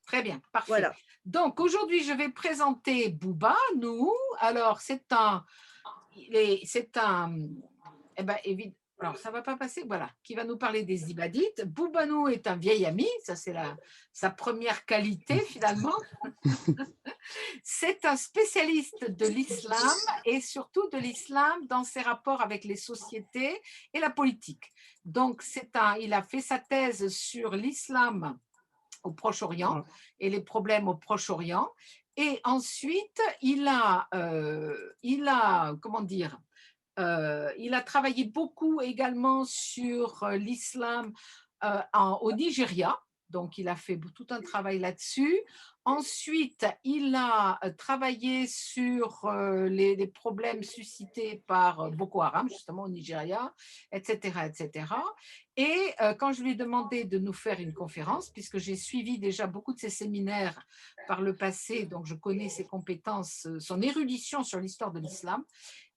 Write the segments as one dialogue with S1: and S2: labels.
S1: Très bien, parfait.
S2: Voilà.
S1: Donc aujourd'hui, je vais présenter Bouba Nou. Alors c'est un, eh ben, alors ça va pas passer, voilà, qui va nous parler des Ibadites. Bouba Nou est un vieil ami, ça c'est sa première qualité finalement. C'est un spécialiste de l'islam et surtout de l'islam dans ses rapports avec les sociétés et la politique. Donc il a fait sa thèse sur l'islam au Proche-Orient et les problèmes au Proche-Orient. Et ensuite, comment dire, il a travaillé beaucoup également sur l'islam au Nigeria. Donc, il a fait tout un travail là-dessus. Ensuite, il a travaillé sur les problèmes suscités par Boko Haram, justement au Nigeria, etc., etc. Et quand je lui ai demandé de nous faire une conférence, puisque j'ai suivi déjà beaucoup de ses séminaires par le passé, donc je connais ses compétences, son érudition sur l'histoire de l'islam,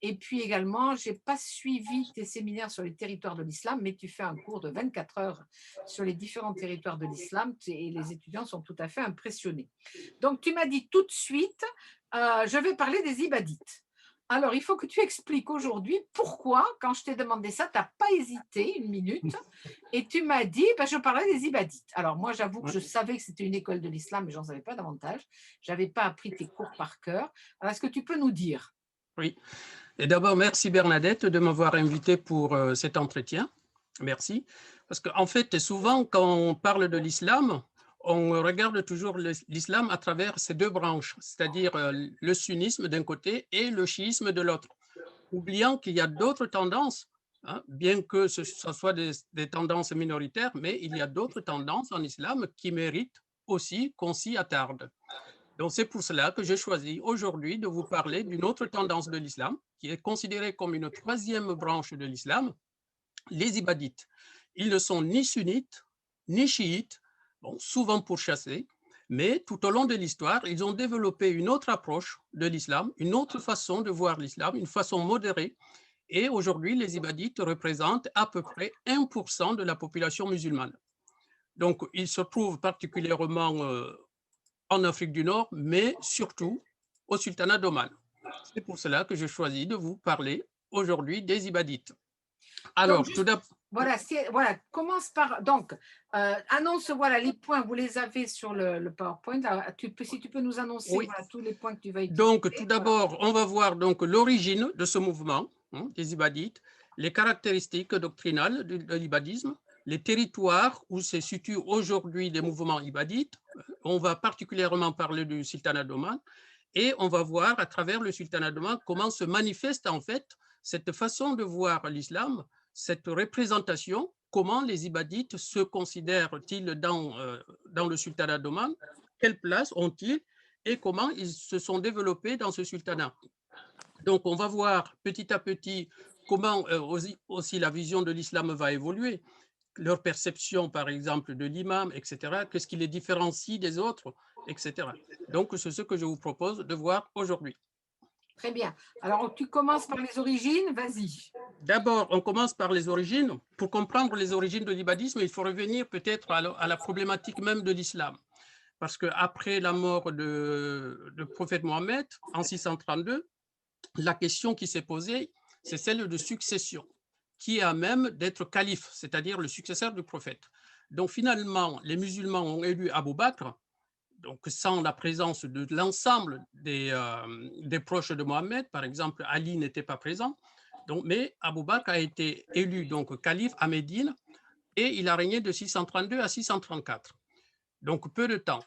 S1: et puis également, je n'ai pas suivi tes séminaires sur les territoires de l'islam, mais tu fais un cours de 24 heures sur les différents territoires de l'islam et les étudiants sont tout à fait impressionnés. Donc, tu m'as dit tout de suite, je vais parler des Ibadites. Alors, il faut que tu expliques aujourd'hui pourquoi, quand je t'ai demandé ça, tu n'as pas hésité une minute et tu m'as dit, ben, je parlais des Ibadites. Alors, moi, j'avoue que
S3: Ouais.
S1: je savais que c'était une école de l'islam, mais j'en savais pas davantage. Je n'avais pas appris tes cours par cœur. Alors, est-ce que tu peux nous dire?
S3: Oui. Et d'abord, merci Bernadette de m'avoir invité pour cet entretien. Merci. Parce qu'en fait, souvent, quand on parle de l'islam, on regarde toujours l'islam à travers ces deux branches, c'est-à-dire le sunnisme d'un côté et le chiisme de l'autre, oubliant qu'il y a d'autres tendances, hein, bien que ce soit des tendances minoritaires, mais il y a d'autres tendances en islam qui méritent aussi qu'on s'y attarde. Donc, c'est pour cela que j'ai choisi aujourd'hui de vous parler d'une autre tendance de l'islam, qui est considérée comme une troisième branche de l'islam, les ibadites. Ils ne sont ni sunnites, ni chiites, bon, souvent pourchassés, mais tout au long de l'histoire, ils ont développé une autre approche de l'islam, une autre façon de voir l'islam, une façon modérée. Et aujourd'hui, les ibadites représentent à peu près 1% de la population musulmane. Donc, ils se trouvent particulièrement en Afrique du Nord, mais surtout au sultanat d'Oman. C'est pour cela que je choisis de vous parler aujourd'hui des Ibadites.
S1: Donc,
S3: Alors, tout
S1: juste,
S3: d'abord,
S1: voilà, voilà, commence par, donc, annonce, voilà, les points, vous les avez sur le PowerPoint. Là, si tu peux nous annoncer,
S3: oui.
S1: voilà, tous les points que tu vas utiliser.
S3: Donc, tout
S1: Voilà.
S3: d'abord, on va voir donc l'origine de ce mouvement, hein, des Ibadites, les caractéristiques doctrinales de l'ibadisme, les territoires où se situent aujourd'hui les mouvements ibadites. On va particulièrement parler du sultanat d'Oman et on va voir à travers le sultanat d'Oman comment se manifeste en fait cette façon de voir l'islam, cette représentation, comment les ibadites se considèrent-ils dans le sultanat d'Oman, quelle place ont-ils et comment ils se sont développés dans ce sultanat. Donc, on va voir petit à petit comment aussi la vision de l'islam va évoluer, leur perception, par exemple, de l'imam, etc., qu'est-ce qui les différencie des autres, etc. Donc, c'est ce que je vous propose de voir aujourd'hui.
S1: Très bien. Alors, tu commences par les origines, vas-y.
S3: D'abord, on commence par les origines. Pour comprendre les origines de l'ibadisme, il faut revenir peut-être à la problématique même de l'islam. Parce qu'après la mort de prophète Mohammed en 632, la question qui s'est posée, c'est celle de succession. Qui a même d'être calife, c'est-à-dire le successeur du prophète. Donc finalement, les musulmans ont élu Abou Bakr, donc sans la présence de l'ensemble des proches de Mohammed, par exemple, Ali n'était pas présent, donc, mais Abou Bakr a été élu donc calife à Médine et il a régné de 632 à 634. Donc peu de temps,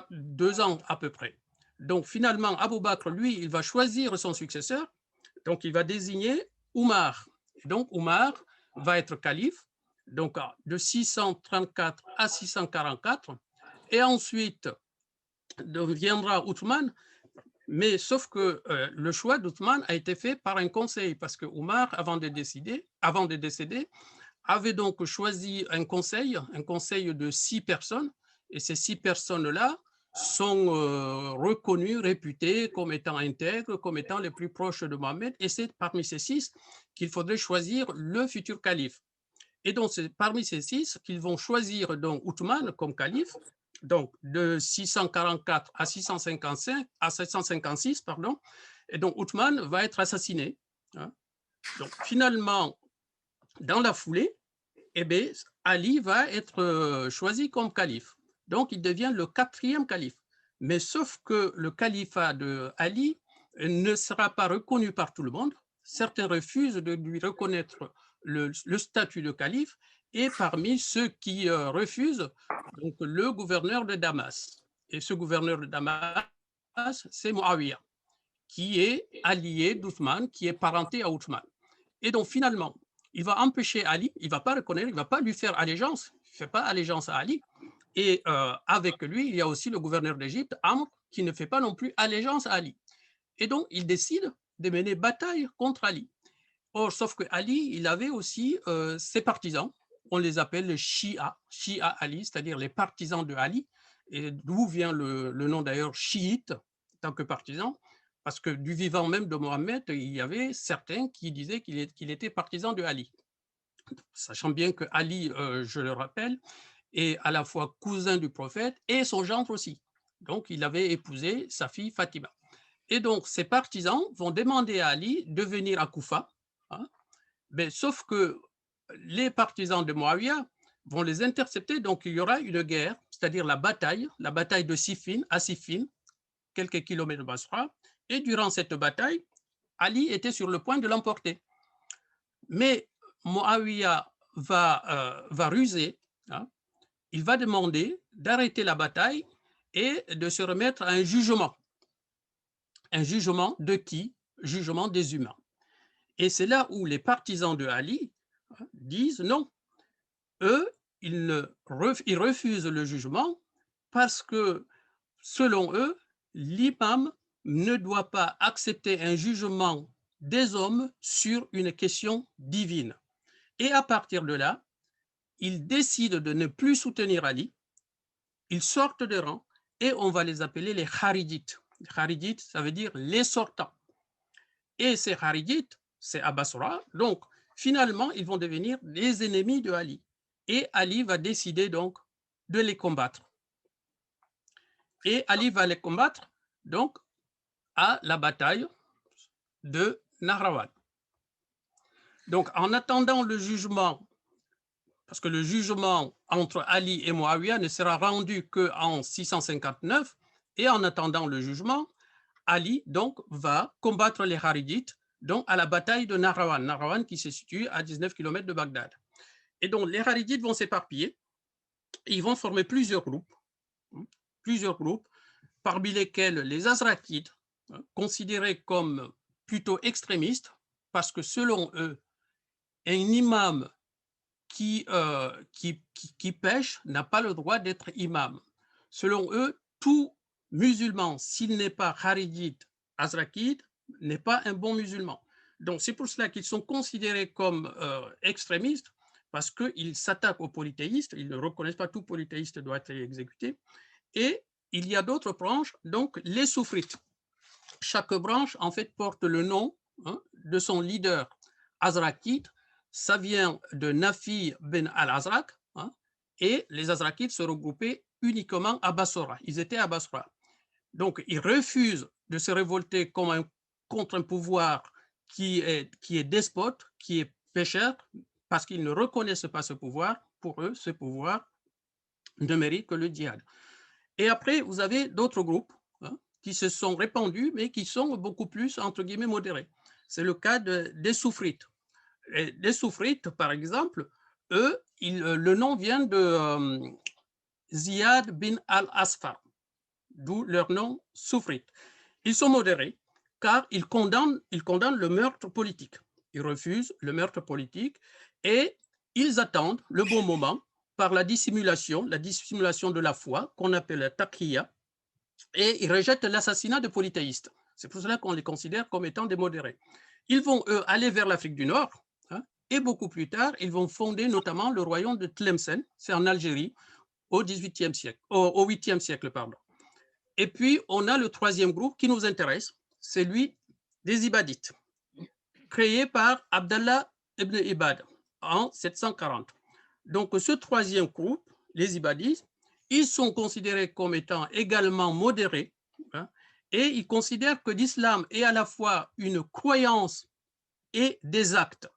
S3: 2 ans à peu près. Donc finalement, Abou Bakr, lui, il va choisir son successeur, donc il va désigner Oumar. Donc Oumar va être calife, donc de 634 à 644, et ensuite viendra Othman, mais sauf que le choix d'Othman a été fait par un conseil, parce que Oumar, avant de décéder, avait donc choisi un conseil de 6 personnes, et ces 6 personnes-là sont reconnues, réputées comme étant intègres, comme étant les plus proches de Mohammed, et c'est parmi ces 6 qu'il faudrait choisir le futur calife. Et donc, c'est parmi ces 6 qu'ils vont choisir donc Othman comme calife, donc de 644 à 655, à 756, pardon, et donc Othman va être assassiné. Hein. Donc finalement, dans la foulée, eh bien, Ali va être choisi comme calife. Donc il devient le 4e calife. Mais sauf que le califat de Ali ne sera pas reconnu par tout le monde. Certains refusent de lui reconnaître le statut de calife, et parmi ceux qui refusent, donc le gouverneur de Damas. Et ce gouverneur de Damas, c'est Muawiyah, qui est allié d'Othman, qui est parenté à Othman. Et donc finalement, il va empêcher Ali, il ne va pas reconnaître, il ne va pas lui faire allégeance, il ne fait pas allégeance à Ali. Et avec lui, il y a aussi le gouverneur d'Égypte, Amr, qui ne fait pas non plus allégeance à Ali. Et donc, il décide de mener bataille contre Ali. Or, sauf que Ali, il avait aussi ses partisans, on les appelle les Shia, Shia Ali, c'est-à-dire les partisans de Ali, et d'où vient le nom d'ailleurs chiite, tant que partisan, parce que du vivant même de Mohammed, il y avait certains qui disaient qu'il était partisan de Ali. Sachant bien que Ali, je le rappelle, est à la fois cousin du prophète et son gendre aussi. Donc, il avait épousé sa fille Fatima. Et donc, ses partisans vont demander à Ali de venir à Koufa, hein, mais sauf que les partisans de Muawiyah vont les intercepter, donc il y aura une guerre, c'est-à-dire la bataille de Siffin, à Siffin, quelques kilomètres de Basra, et durant cette bataille, Ali était sur le point de l'emporter. Mais Muawiyah va ruser, hein, il va demander d'arrêter la bataille et de se remettre à un jugement. Un jugement de qui? Jugement des humains. Et c'est là où les partisans de Ali disent non. Eux, ils refusent le jugement parce que, selon eux, l'imam ne doit pas accepter un jugement des hommes sur une question divine. Et à partir de là, ils décident de ne plus soutenir Ali, ils sortent de rang et on va les appeler les Kharijites. Les Kharijites, ça veut dire les sortants. Et ces Kharijites, c'est à Basra, donc finalement, ils vont devenir les ennemis de Ali. Et Ali va décider donc de les combattre. Et Ali va les combattre donc à la bataille de Nahrawan. Donc en attendant le jugement, parce que le jugement entre Ali et Muawiyah ne sera rendu qu'en 659, et en attendant le jugement, Ali donc va combattre les Kharijites donc à la bataille de Nahrawan, Nahrawan qui se situe à 19 km de Bagdad. Et donc les Kharijites vont s'éparpiller, ils vont former plusieurs groupes, parmi lesquels les Azrakides, considérés comme plutôt extrémistes, parce que selon eux, un imam qui pêche n'a pas le droit d'être imam. Selon eux, tout musulman, s'il n'est pas kharidite, azrakide, n'est pas un bon musulman. Donc c'est pour cela qu'ils sont considérés comme extrémistes, parce qu'ils s'attaquent aux polythéistes, ils ne reconnaissent pas tout polythéiste doit être exécuté. Et il y a d'autres branches, donc les soufrites. Chaque branche, en fait, porte le nom de son leader azrakide. Ça vient de Nafi ben al-Azraq, et les Azrakides se regroupaient uniquement à Bassora. Ils étaient à Bassora. Donc, ils refusent de se révolter contre un pouvoir qui est despote, qui est pécheur, parce qu'ils ne reconnaissent pas ce pouvoir. Pour eux, ce pouvoir ne mérite que le djihad. Et après, vous avez d'autres groupes qui se sont répandus, mais qui sont beaucoup plus, entre guillemets, modérés. C'est le cas des soufrites. Et les soufrites, par exemple, eux, le nom vient de Ziyad bin al-Asfar, d'où leur nom soufrite. Ils sont modérés car ils condamnent le meurtre politique. Ils refusent le meurtre politique et ils attendent le bon moment par la dissimulation de la foi qu'on appelle la taqiyya, et ils rejettent l'assassinat de polythéistes. C'est pour cela qu'on les considère comme étant des modérés. Ils vont, eux, aller vers l'Afrique du Nord, et beaucoup plus tard, ils vont fonder notamment le royaume de Tlemcen, c'est en Algérie, au 8e siècle. Et puis, on a le troisième groupe qui nous intéresse, c'est celui des Ibadites, créé par Abdallah ibn Ibad en 740. Donc, ce troisième groupe, les Ibadites, ils sont considérés comme étant également modérés, hein, et ils considèrent que l'islam est à la fois une croyance et des actes.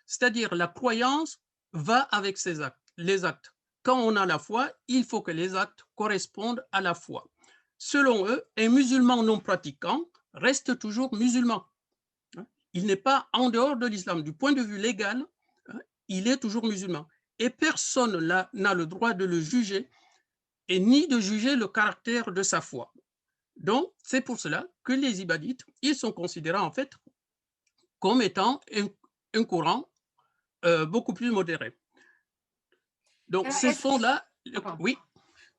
S3: C'est-à-dire la croyance va avec ses actes, les actes. Quand on a la foi, il faut que les actes correspondent à la foi. Selon eux, un musulman non pratiquant reste toujours musulman. Il n'est pas en dehors de l'islam. Du point de vue légal, il est toujours musulman. Et personne n'a le droit de le juger et ni de juger le caractère de sa foi. Donc, c'est pour cela que les ibadites, ils sont considérés en fait comme étant un courant beaucoup plus modéré. Donc, ce sont là... Oui.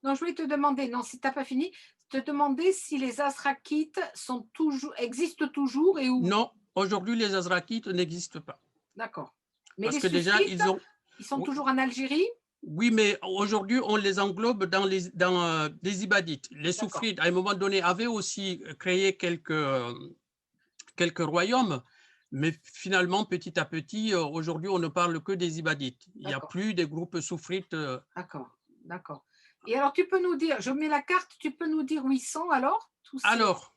S1: Non, je voulais te demander, non, si tu n'as pas fini, te demander si les Azrakites existent toujours et où.
S3: Non, aujourd'hui, les Azrakites n'existent pas.
S1: D'accord. Mais
S3: parce
S1: les
S3: que déjà,
S1: ils sont toujours en Algérie?
S3: Oui, mais aujourd'hui, on les englobe dans des ibadites. Les soufrites, à un moment donné, avaient aussi créé quelques royaumes, mais finalement, petit à petit, aujourd'hui, on ne parle que des ibadites. Il n'y a plus des groupes soufrites.
S1: D'accord, d'accord. Et alors, tu peux nous dire, je mets la carte, tu peux nous dire où ils sont alors tous ces...
S3: Alors,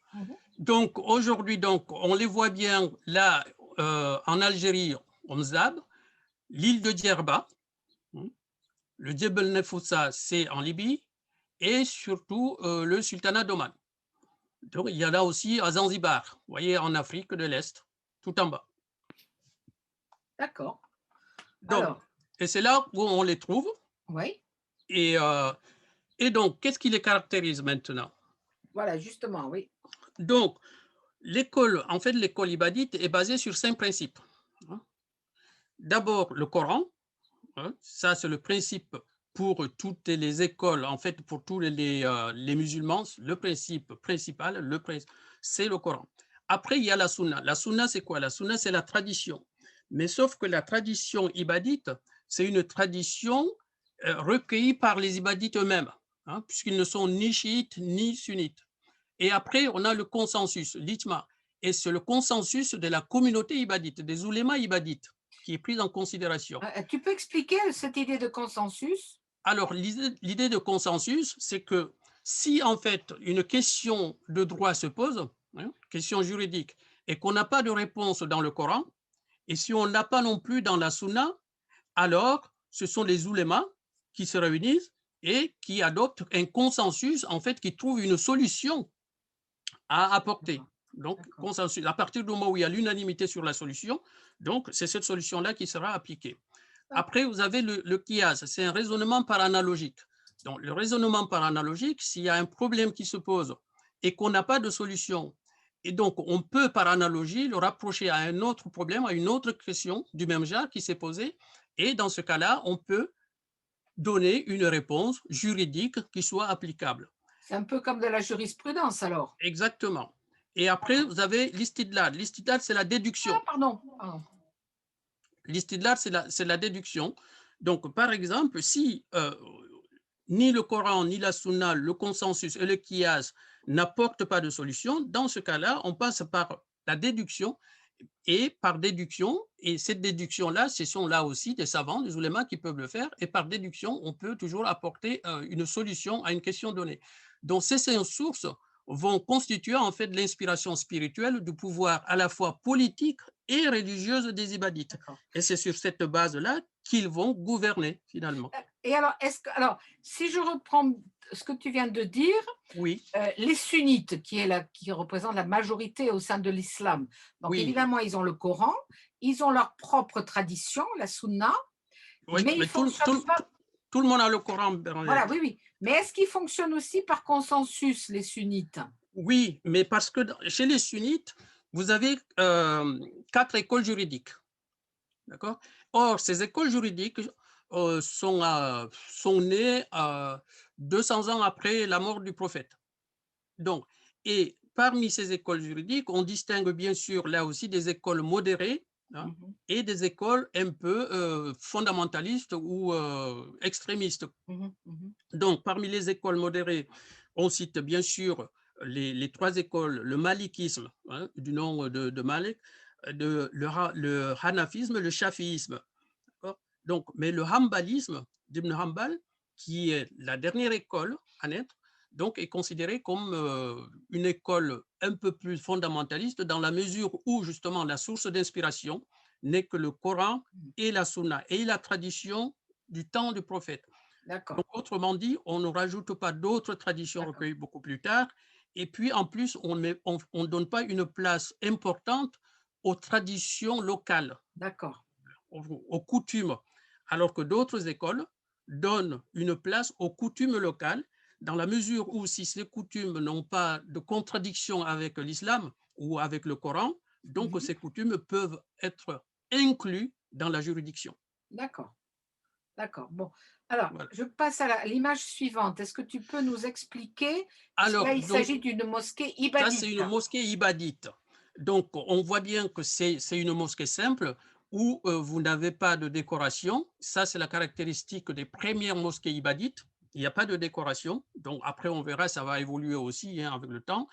S3: donc aujourd'hui, on les voit bien là, en Algérie, au Mzab, l'île de Djerba, le Djebel Nefoussa, c'est en Libye, et surtout le sultanat d'Oman. Donc, il y a là aussi à Zanzibar, vous voyez, en Afrique de l'Est, tout en bas.
S1: D'accord.
S3: Et c'est là où on les trouve.
S1: Oui.
S3: Et donc, qu'est-ce qui les caractérise maintenant?
S1: Voilà, justement, oui.
S3: Donc, l'école ibadite est basée sur 5 principes. D'abord, le Coran. Ça, c'est le principe pour toutes les écoles, en fait, pour tous les musulmans. Le principe principal, c'est le Coran. Après, il y a la Sunna. La Sunna, c'est quoi? La Sunna, c'est la tradition. Mais sauf que la tradition ibadite, c'est une tradition recueillie par les ibadites eux-mêmes, puisqu'ils ne sont ni chiites ni sunnites. Et après, on a le consensus, l'ijma. Et c'est le consensus de la communauté ibadite, des oulémas ibadites, qui est prise en considération.
S1: Tu peux expliquer cette idée de consensus?
S3: Alors, l'idée de consensus, c'est que si en fait une question de droit se pose, question juridique, et qu'on n'a pas de réponse dans le Coran, et si on n'a pas non plus dans la Sunna, alors ce sont les oulémas qui se réunissent et qui adoptent un consensus, en fait, qui trouve une solution à apporter. Donc, consensus. À partir du moment où il y a l'unanimité sur la solution, donc c'est cette solution-là qui sera appliquée. Après, vous avez le qiyas, c'est un raisonnement par analogique. Donc, le raisonnement par analogique, s'il y a un problème qui se pose et qu'on n'a pas de solution, et donc on peut par analogie le rapprocher à un autre problème, à une autre question du même genre qui s'est posée, et dans ce cas-là, on peut donner une réponse juridique qui soit applicable.
S1: C'est un peu comme de la jurisprudence alors.
S3: Exactement. Et après, vous avez l'istidlal. L'istidlal, c'est la déduction.
S1: Ah, pardon.
S3: L'istidlal, c'est la déduction. Donc, par exemple, si ni le Coran, ni la Sunna, le consensus et le qiyas n'apportent pas de solution, dans ce cas-là, on passe par la déduction. Et par déduction, et cette déduction-là, ce sont là aussi des savants, des oulémas qui peuvent le faire, et par déduction, on peut toujours apporter une solution à une question donnée. Donc, ces 5 sources vont constituer en fait l'inspiration spirituelle du pouvoir à la fois politique et religieuse des ibadites. Et c'est sur cette base-là qu'ils vont gouverner finalement.
S1: Et alors, si je reprends ce que tu viens de dire,
S3: oui.
S1: Les sunnites, qui représentent la majorité au sein de l'islam, donc évidemment, ils ont le Coran, ils ont leur propre tradition, la sunna,
S3: oui, mais tout le monde a le Coran.
S1: Voilà, oui. Mais est-ce qu'ils fonctionnent aussi par consensus, les sunnites?
S3: Oui, mais parce que chez les sunnites, vous avez 4 écoles juridiques. D'accord? Or, ces écoles juridiques sont nées 200 ans après la mort du prophète. Donc, et parmi ces écoles juridiques, on distingue bien sûr là aussi des écoles modérées et des écoles un peu fondamentalistes ou extrémistes. Donc, parmi les écoles modérées, on cite bien sûr les 3 écoles, le malikisme, du nom de Malik, le hanafisme, le shafiisme. Donc, mais le hambalisme d'Ibn Hanbal, qui est la dernière école à naître, donc est considérée comme une école un peu plus fondamentaliste dans la mesure où justement la source d'inspiration n'est que le Coran et la Sunna et la tradition du temps du prophète.
S1: D'accord,
S3: Donc, autrement dit, on ne rajoute pas d'autres traditions
S1: d'accord,
S3: recueillies beaucoup plus tard. Et puis, en plus, on ne donne pas une place importante aux traditions locales,
S1: d'accord.
S3: aux coutumes, alors que d'autres écoles donnent une place aux coutumes locales, dans la mesure où si ces coutumes n'ont pas de contradiction avec l'islam ou avec le Coran, donc
S1: Mhm.
S3: ces coutumes peuvent être incluses dans la juridiction.
S1: D'accord, d'accord. Bon, alors,
S3: Voilà.
S1: je passe à l'image suivante. Est-ce que tu peux nous expliquer, puisque là,
S3: Alors,
S1: il
S3: donc,
S1: s'agit d'une mosquée
S3: ça, c'est
S1: ibadite.
S3: une mosquée ibadite. Donc, on voit bien que c'est une mosquée simple où vous n'avez pas de décoration. Ça, c'est la caractéristique des premières mosquées ibadites. Il n'y a pas de décoration. Donc, après, on verra, ça va évoluer aussi hein, avec le temps.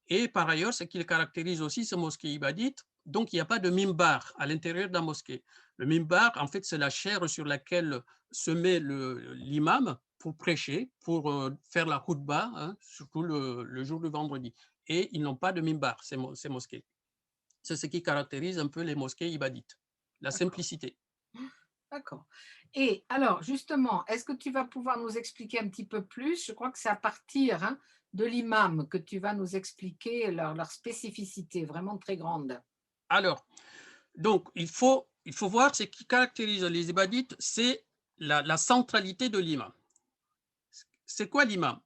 S3: Et par ailleurs, ce qui caractérise aussi ces mosquées ibadites, donc il n'y a pas de mimbar à l'intérieur de la mosquée. Le mimbar, en fait, c'est la chaire sur laquelle se met l'imam pour prêcher, pour faire la khutbah, hein, surtout le jour du vendredi. Et ils n'ont pas de mimbar, ces mosquées. C'est ce qui caractérise un peu les mosquées ibadites, la
S1: D'accord,
S3: simplicité.
S1: d'accord. Et alors, justement, est-ce que tu vas pouvoir nous expliquer un petit peu plus? Je crois que c'est à partir hein, de l'imam que tu vas nous expliquer leur spécificité vraiment très grande.
S3: Alors, donc, il faut voir ce qui caractérise les ibadites, c'est la centralité de l'imam. C'est quoi l'imam?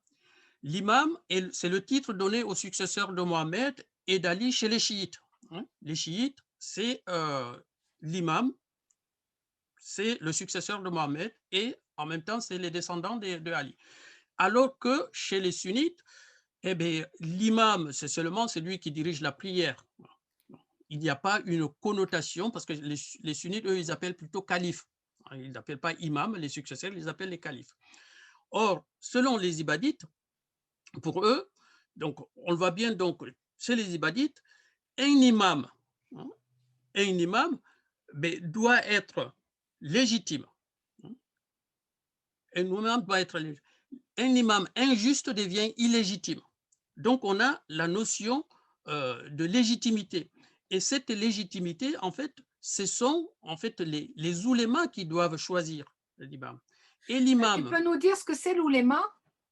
S3: L'imam, c'est le titre donné aux successeurs de Mohammed et d'Ali chez les chiites. Hein. Les chiites, c'est l'imam, c'est le successeur de Mohammed et en même temps, c'est les descendants de Ali. Alors que chez les sunnites, eh bien, l'imam, c'est seulement celui qui dirige la prière. Il n'y a pas une connotation parce que les sunnites, eux, ils appellent plutôt calife. Ils n'appellent pas imam, les successeurs, ils appellent les califes. Or, selon les ibadites, pour eux, donc on le voit bien donc chez les ibadites, un imam, hein, un imam mais, doit être légitime. Un imam doit être légitime. Un imam injuste devient illégitime. Donc on a la notion de légitimité. Et cette légitimité, en fait, ce sont en fait les oulémas qui doivent choisir l'imam. Et
S1: Tu
S3: l'imam,
S1: peux nous dire ce que c'est l'ouléma?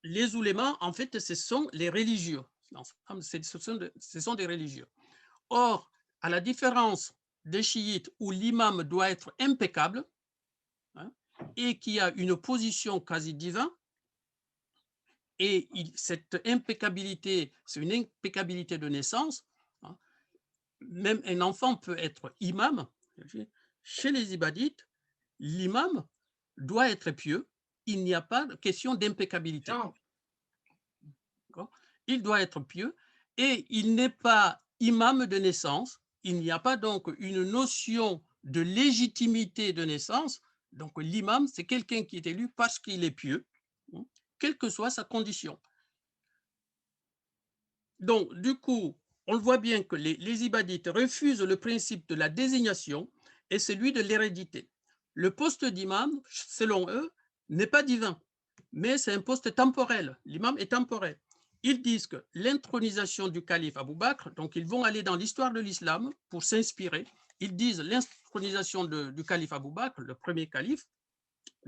S3: les oulémas, en fait, ce sont les religieux. Ce sont des religieux. Or, à la différence des chiites où l'imam doit être impeccable hein, et qui a une position quasi divine, et cette impeccabilité, c'est une impeccabilité de naissance, hein, même un enfant peut être imam. Chez les ibadites, l'imam doit être pieux, il n'y a pas de question d'impeccabilité.
S1: Genre,
S3: Il doit être pieux et il n'est pas imam de naissance. Il n'y a pas donc une notion de légitimité de naissance. Donc l'imam, c'est quelqu'un qui est élu parce qu'il est pieux, hein, quelle que soit sa condition. Donc du coup, on le voit bien que les ibadites refusent le principe de la désignation et celui de l'hérédité. Le poste d'imam, selon eux, n'est pas divin, mais c'est un poste temporel. L'imam est temporel. Ils disent que l'intronisation du calife Abou Bakr, donc ils vont aller dans l'histoire de l'islam pour s'inspirer. Ils disent l'intronisation du calife Abou Bakr, le premier calife,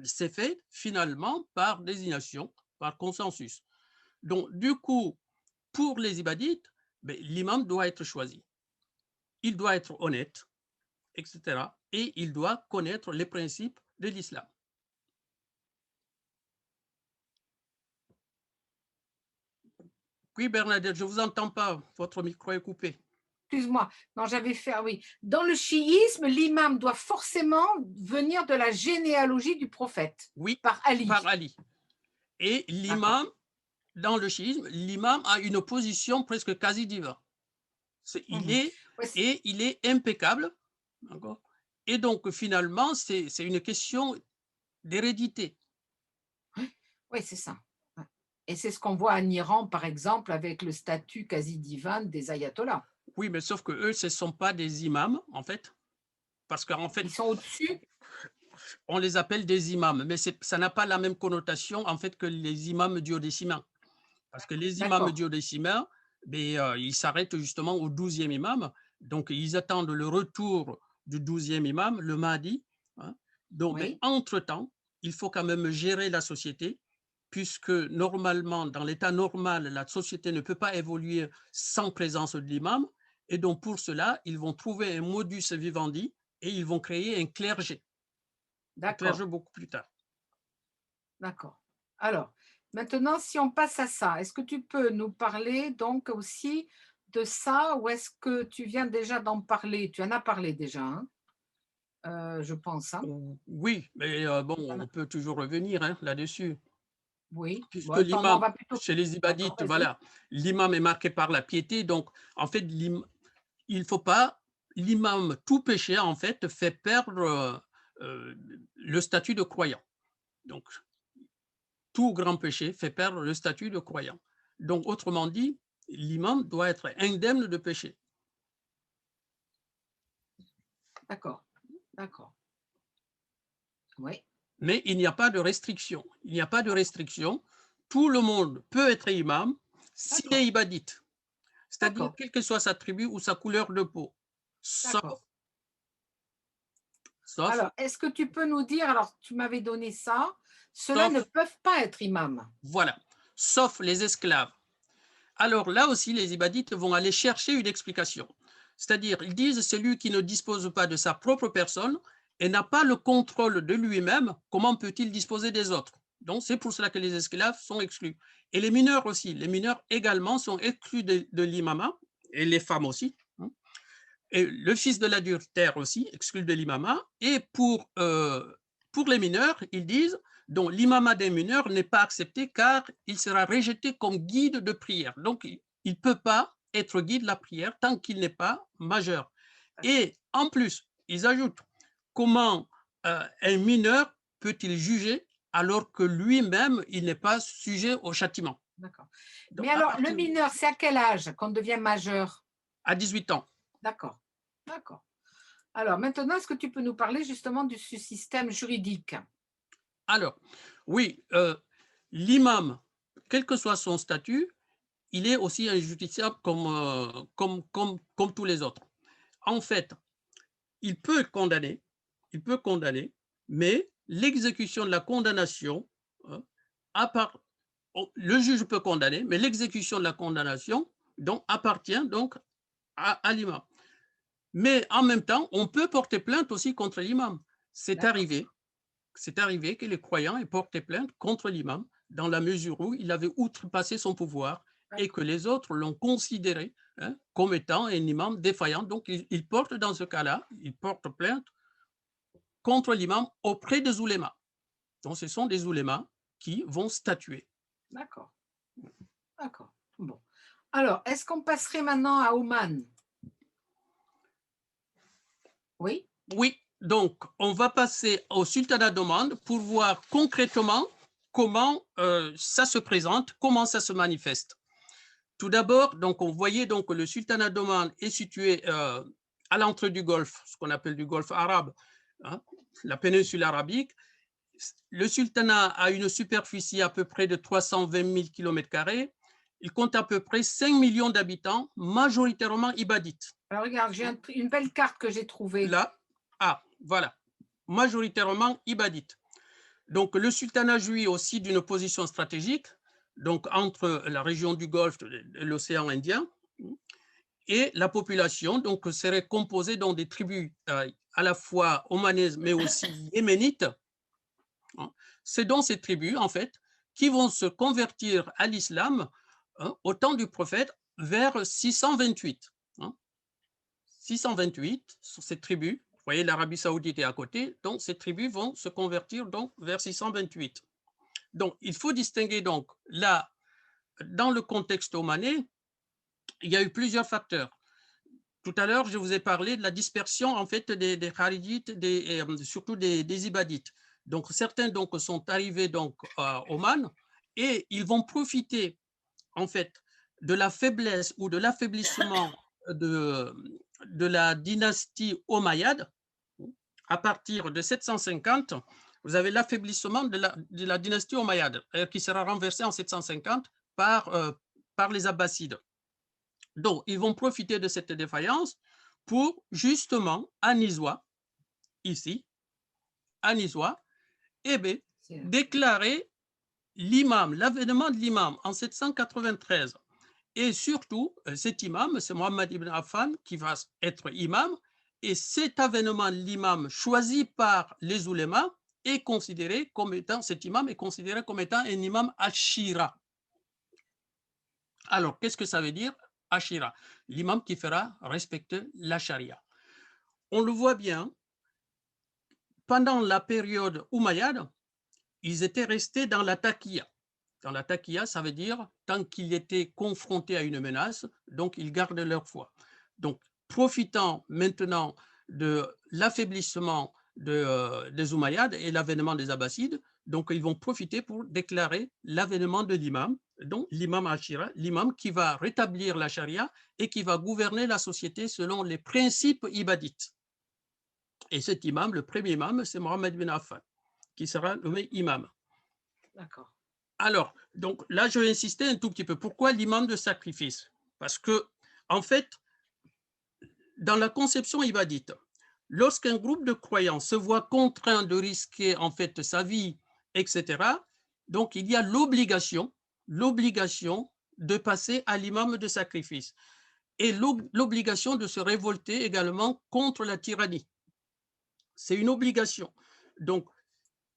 S3: s'est fait finalement par désignation, par consensus. Donc du coup, pour les ibadites, ben, l'imam doit être choisi. Il doit être honnête, etc. Et il doit connaître les principes de l'islam. Oui, Bernadette, je ne vous entends pas. Votre micro est coupé.
S1: excuse-moi, non, j'avais fait, ah oui. Dans le chiisme, l'imam doit forcément venir de la généalogie du prophète,
S3: Oui,
S1: par
S3: par
S1: Ali.
S3: Ali. Et
S1: D'accord.
S3: l'imam, dans le chiisme, l'imam a une position presque quasi divine. Il
S1: Mhm.
S3: est,
S1: Ouais,
S3: et il est impeccable. Et donc, finalement, c'est une question d'hérédité.
S1: ouais, c'est ça. Ouais. Et c'est ce qu'on voit en Iran, par exemple, avec le statut quasi divin des ayatollahs.
S3: Oui, mais sauf que eux, ce ne sont pas des imams, en fait. Parce qu'en fait,
S1: Ils sont au-dessus.
S3: on les appelle des imams, mais ça n'a pas la même connotation en fait que les imams duodécimains. Parce que les imams
S1: D'accord.
S3: duodécimains, ils s'arrêtent justement au 12e imam. Donc, ils attendent le retour du 12e imam, le Mahdi, hein. Donc,
S1: Oui.
S3: entre-temps, il faut quand même gérer la société, puisque normalement, dans l'état normal, la société ne peut pas évoluer sans présence de l'imam. Et donc, pour cela, ils vont trouver un modus vivendi et ils vont créer un clergé
S1: D'accord.
S3: beaucoup plus tard.
S1: D'accord. Alors, maintenant, si on passe à ça, est-ce que tu peux nous parler donc aussi de ça ou est-ce que tu viens déjà d'en parler? Tu en as parlé déjà, hein? Je pense, hein?
S3: Oui, mais bon,
S1: Tu en
S3: on
S1: as
S3: peut toujours revenir hein, là-dessus.
S1: oui.
S3: Puisque
S1: Bon, attends, moi, on
S3: l'imam,
S1: va plutôt
S3: chez les
S1: d'accord,
S3: ibadites,
S1: vas-y.
S3: voilà, l'imam est marqué par la piété. Donc, en fait, il faut pas, l'imam, tout péché, en fait, fait perdre le statut de croyant. Donc, tout grand péché fait perdre le statut de croyant. Donc, autrement dit, l'imam doit être indemne de péché.
S1: D'accord, d'accord. Oui,
S3: Mais il n'y a pas de restriction. Il n'y a pas de restriction. Tout le monde peut être imam s'il est
S1: d'accord,
S3: ibadite. C'est-à-dire,
S1: d'accord,
S3: quelle que soit sa tribu ou sa couleur de peau. Sauf,
S1: d'accord.
S3: sauf,
S1: Alors, est-ce que tu peux nous dire, alors tu m'avais donné ça, ceux-là ne
S3: sauf,
S1: peuvent pas être imams.
S3: voilà, sauf les esclaves. Alors là aussi, les ibadites vont aller chercher une explication. C'est-à-dire, ils disent celui qui ne dispose pas de sa propre personne et n'a pas le contrôle de lui-même, comment peut-il disposer des autres? Donc, c'est pour cela que les esclaves sont exclus. Et les mineurs aussi, les mineurs également sont exclus de l'imama, et les femmes aussi, hein. Et le fils de l'adultère aussi, exclu de l'imama. Et pour les mineurs, ils disent, donc l'imama des mineurs n'est pas accepté car il sera rejeté comme guide de prière. Donc, il ne peut pas être guide de la prière tant qu'il n'est pas majeur. Et en plus, ils ajoutent, comment un mineur peut-il juger alors que lui-même, il n'est pas sujet au châtiment?
S1: D'accord.
S3: Donc,
S1: Mais alors, le mineur, c'est à quel âge qu'on devient majeur?
S3: à 18 ans.
S1: D'accord, d'accord. Alors maintenant, est-ce que tu peux nous parler justement du système juridique?
S3: Alors, oui, l'imam, quel que soit son statut, il est aussi injudiciable comme tous les autres. En fait, il peut condamner, il peut condamner, mais l'exécution de la condamnation, hein, à part, le juge peut condamner, mais l'exécution de la condamnation donc, appartient donc à l'imam. Mais en même temps, on peut porter plainte aussi contre l'imam. C'est
S1: D'accord,
S3: arrivé, c'est arrivé que les croyants aient porté plainte contre l'imam dans la mesure où il avait outrepassé son pouvoir et que
S1: d'accord,
S3: les autres l'ont considéré hein, comme étant un imam défaillant. Donc, il porte dans ce cas-là, il porte plainte contre l'imam auprès des oulémas. Donc, ce sont des oulémas qui vont statuer.
S1: d'accord, d'accord. Bon. Alors, est-ce qu'on passerait maintenant à Oman? Oui?
S3: Oui, donc on va passer au sultanat d'Oman pour voir concrètement comment ça se présente, comment ça se manifeste. Tout d'abord, donc on voyait donc que le sultanat d'Oman est situé à l'entrée du Golfe, ce qu'on appelle du Golfe arabe, hein, la péninsule arabique. Le sultanat a une superficie à peu près de 320 000 km². Il compte à peu près 5 millions d'habitants, majoritairement ibadites.
S1: Alors regarde, j'ai une belle carte que j'ai trouvée.
S3: Là, voilà, majoritairement ibadites. Donc, le sultanat jouit aussi d'une position stratégique, donc entre la région du Golfe et l'océan Indien, et la population donc serait composée donc des tribus à la fois omanaises mais aussi yéménites. Hein. C'est dans ces tribus en fait qui vont se convertir à l'islam hein, au temps du prophète vers 628. Hein. 628 sur ces tribus. Vous voyez, l'Arabie Saoudite est à côté, donc ces tribus vont se convertir donc vers 628. Donc, il faut distinguer donc là, dans le contexte omanais, il y a eu plusieurs facteurs. Tout à l'heure, je vous ai parlé de la dispersion en fait des Kharijites, surtout des Ibadites. Donc, certains donc sont arrivés donc à Oman et ils vont profiter en fait de la faiblesse ou de l'affaiblissement de, de la dynastie omeyyade à partir de 750, vous avez l'affaiblissement de la dynastie omeyyade, qui sera renversée en 750 par les Abbassides. Donc, ils vont profiter de cette défaillance pour justement, à Nizwa, ici, à Nizwa, eh bien, déclarer l'imam, l'avènement de l'imam en 793. Et surtout, cet imam, c'est Mohammed ibn Affan qui va être imam. Et cet avènement de l'imam choisi par les oulémas est considéré comme étant, cet imam est considéré comme étant un imam Ashira. Alors, qu'est-ce que ça veut dire, Ashira? L'imam qui fera respecter la charia. On le voit bien, pendant la période Umayyade, ils étaient restés dans la taqiyya. Dans la taqiyya, ça veut dire tant qu'ils étaient confrontés à une menace, donc ils gardent leur foi. Donc, profitant maintenant de l'affaiblissement des Umayyads et l'avènement des Abbassides, donc ils vont profiter pour déclarer l'avènement de l'imam, donc l'imam Ashira, l'imam qui va rétablir la charia et qui va gouverner la société selon les principes ibadites. Et cet imam, le premier imam, c'est Mohammed bin Affan, qui sera nommé imam.
S1: D'accord.
S3: Alors, donc là, je vais insister un tout petit peu. Pourquoi l'imam de sacrifice? Parce que, en fait, dans la conception ibadite, lorsqu'un groupe de croyants se voit contraint de risquer en fait sa vie, etc., donc il y a l'obligation de passer à l'imam de sacrifice et l'obligation de se révolter également contre la tyrannie. C'est une obligation. Donc,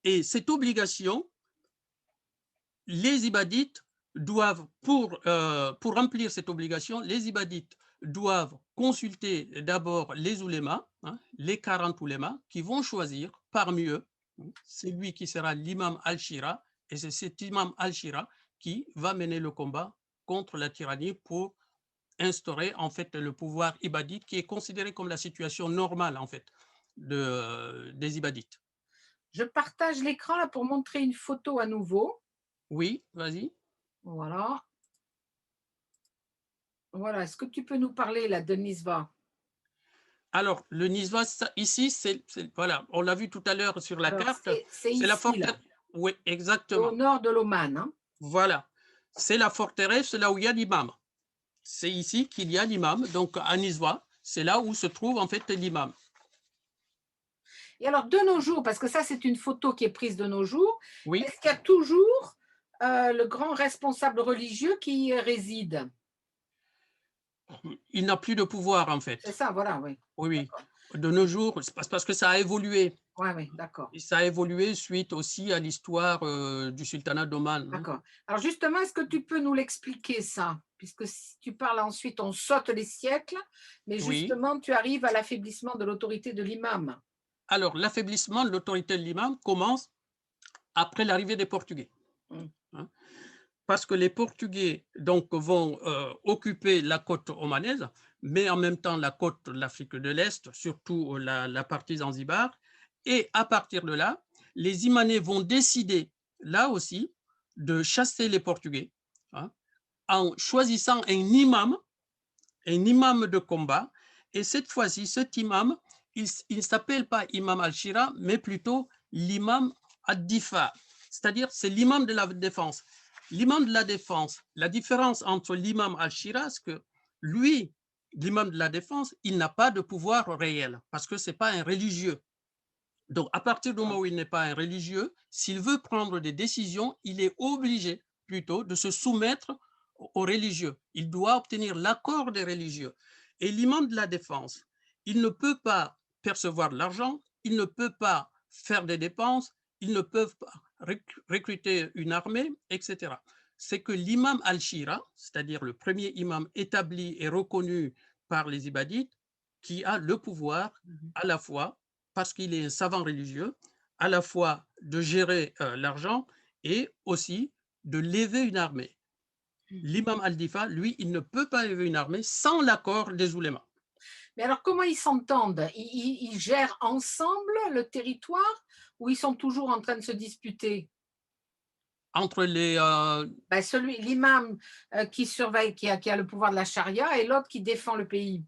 S3: et cette obligation, les ibadites doivent, pour remplir cette obligation, les ibadites doivent consulter d'abord les oulémas, hein, les 40 oulémas, qui vont choisir parmi eux, c'est lui qui sera l'imam al-Shira, et c'est cet imam al-Shira qui va mener le combat contre la tyrannie pour instaurer en fait le pouvoir ibadite qui est considéré comme la situation normale en fait des ibadites.
S1: Je partage l'écran là pour montrer une photo à nouveau.
S3: Oui, vas-y.
S1: Voilà. Voilà. Est-ce que tu peux nous parler là de Nizwa?
S3: Alors, le Nizwa, ici, voilà, on l'a vu tout à l'heure sur la
S1: Alors,
S3: carte,
S1: c'est
S3: c'est la
S1: ici, là,
S3: forteresse. Oui,
S1: au
S3: exactement.
S1: nord de l'Oman. Hein.
S3: Voilà. C'est la forteresse là où il y a l'imam. C'est ici qu'il y a l'imam. Donc, à Nizwa, c'est là où se trouve en fait l'imam.
S1: Et alors, de nos jours, parce que ça, c'est une photo qui est prise de nos jours,
S3: Oui,
S1: est-ce qu'il y a toujours le grand responsable religieux qui y réside?
S3: il n'a plus de pouvoir en
S1: C'est
S3: fait.
S1: ça, voilà, oui.
S3: Oui, oui. De nos jours, c'est parce que ça a évolué.
S1: Oui, oui, d'accord.
S3: Et ça a évolué suite aussi à l'histoire du sultanat d'Oman. Hein.
S1: D'accord. Alors justement, est-ce que tu peux nous l'expliquer ça? Puisque si tu parles ensuite, on saute les siècles, mais
S3: Oui.
S1: justement, tu arrives à l'affaiblissement de l'autorité de l'imam.
S3: Alors, l'affaiblissement de l'autorité de l'imam commence après l'arrivée des Portugais.
S1: Mm.
S3: Hein. Parce que les Portugais donc, vont occuper la côte omanaise, mais en même temps la côte de l'Afrique de l'Est, surtout la partie Zanzibar. Et à partir de là, les Imanais vont décider, là aussi, de chasser les Portugais hein, en choisissant un imam de combat. Et cette fois-ci, cet imam, il ne s'appelle pas imam al-Shira, mais plutôt l'imam ad-Difa, c'est-à-dire c'est l'imam de la défense. L'imam de la défense, la différence entre l'imam al-Shira, c'est que lui, l'imam de la défense, il n'a pas de pouvoir réel parce que ce n'est pas un religieux. Donc, à partir du moment où il n'est pas un religieux, s'il veut prendre des décisions, il est obligé plutôt de se soumettre aux religieux. Il doit obtenir l'accord des religieux. Et l'imam de la défense, il ne peut pas percevoir de l'argent, il ne peut pas faire des dépenses, ils ne peuvent pas recruter une armée, etc. C'est que l'imam al-Shira, c'est-à-dire le premier imam établi et reconnu par les ibadites, qui a le pouvoir à la fois parce qu'il est un savant religieux, à la fois de gérer l'argent et aussi de lever une armée. L'imam al-Difa, lui, il ne peut pas lever une armée sans l'accord des oulémas.
S1: Mais alors, comment ils s'entendent? Ils gèrent ensemble le territoire ou ils sont toujours en train de se disputer?
S3: Entre les...
S1: Ben, l'imam qui surveille, qui a le pouvoir de la charia et l'autre qui défend le pays.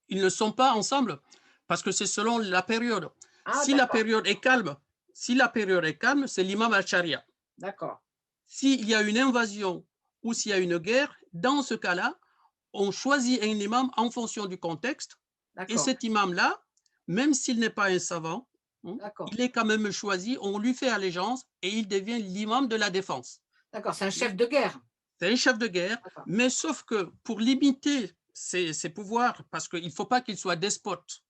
S3: ils ne sont pas ensemble parce que c'est selon la période.
S1: Ah,
S3: Si la
S1: d'accord,
S3: période est calme, si la période est calme, c'est l'imam al-Sharia.
S1: d'accord,
S3: S'il y a une invasion ou s'il y a une guerre, dans ce cas-là, on choisit un imam en fonction du contexte. Et
S1: d'accord,
S3: cet imam-là, même s'il n'est pas un savant,
S1: d'accord,
S3: il est quand même choisi, on lui fait allégeance et il devient l'imam de la défense.
S1: d'accord. C'est un chef de guerre.
S3: C'est un chef de guerre,
S1: D'accord,
S3: mais sauf que pour limiter ses pouvoirs, parce qu'il ne faut pas qu'il soit despote,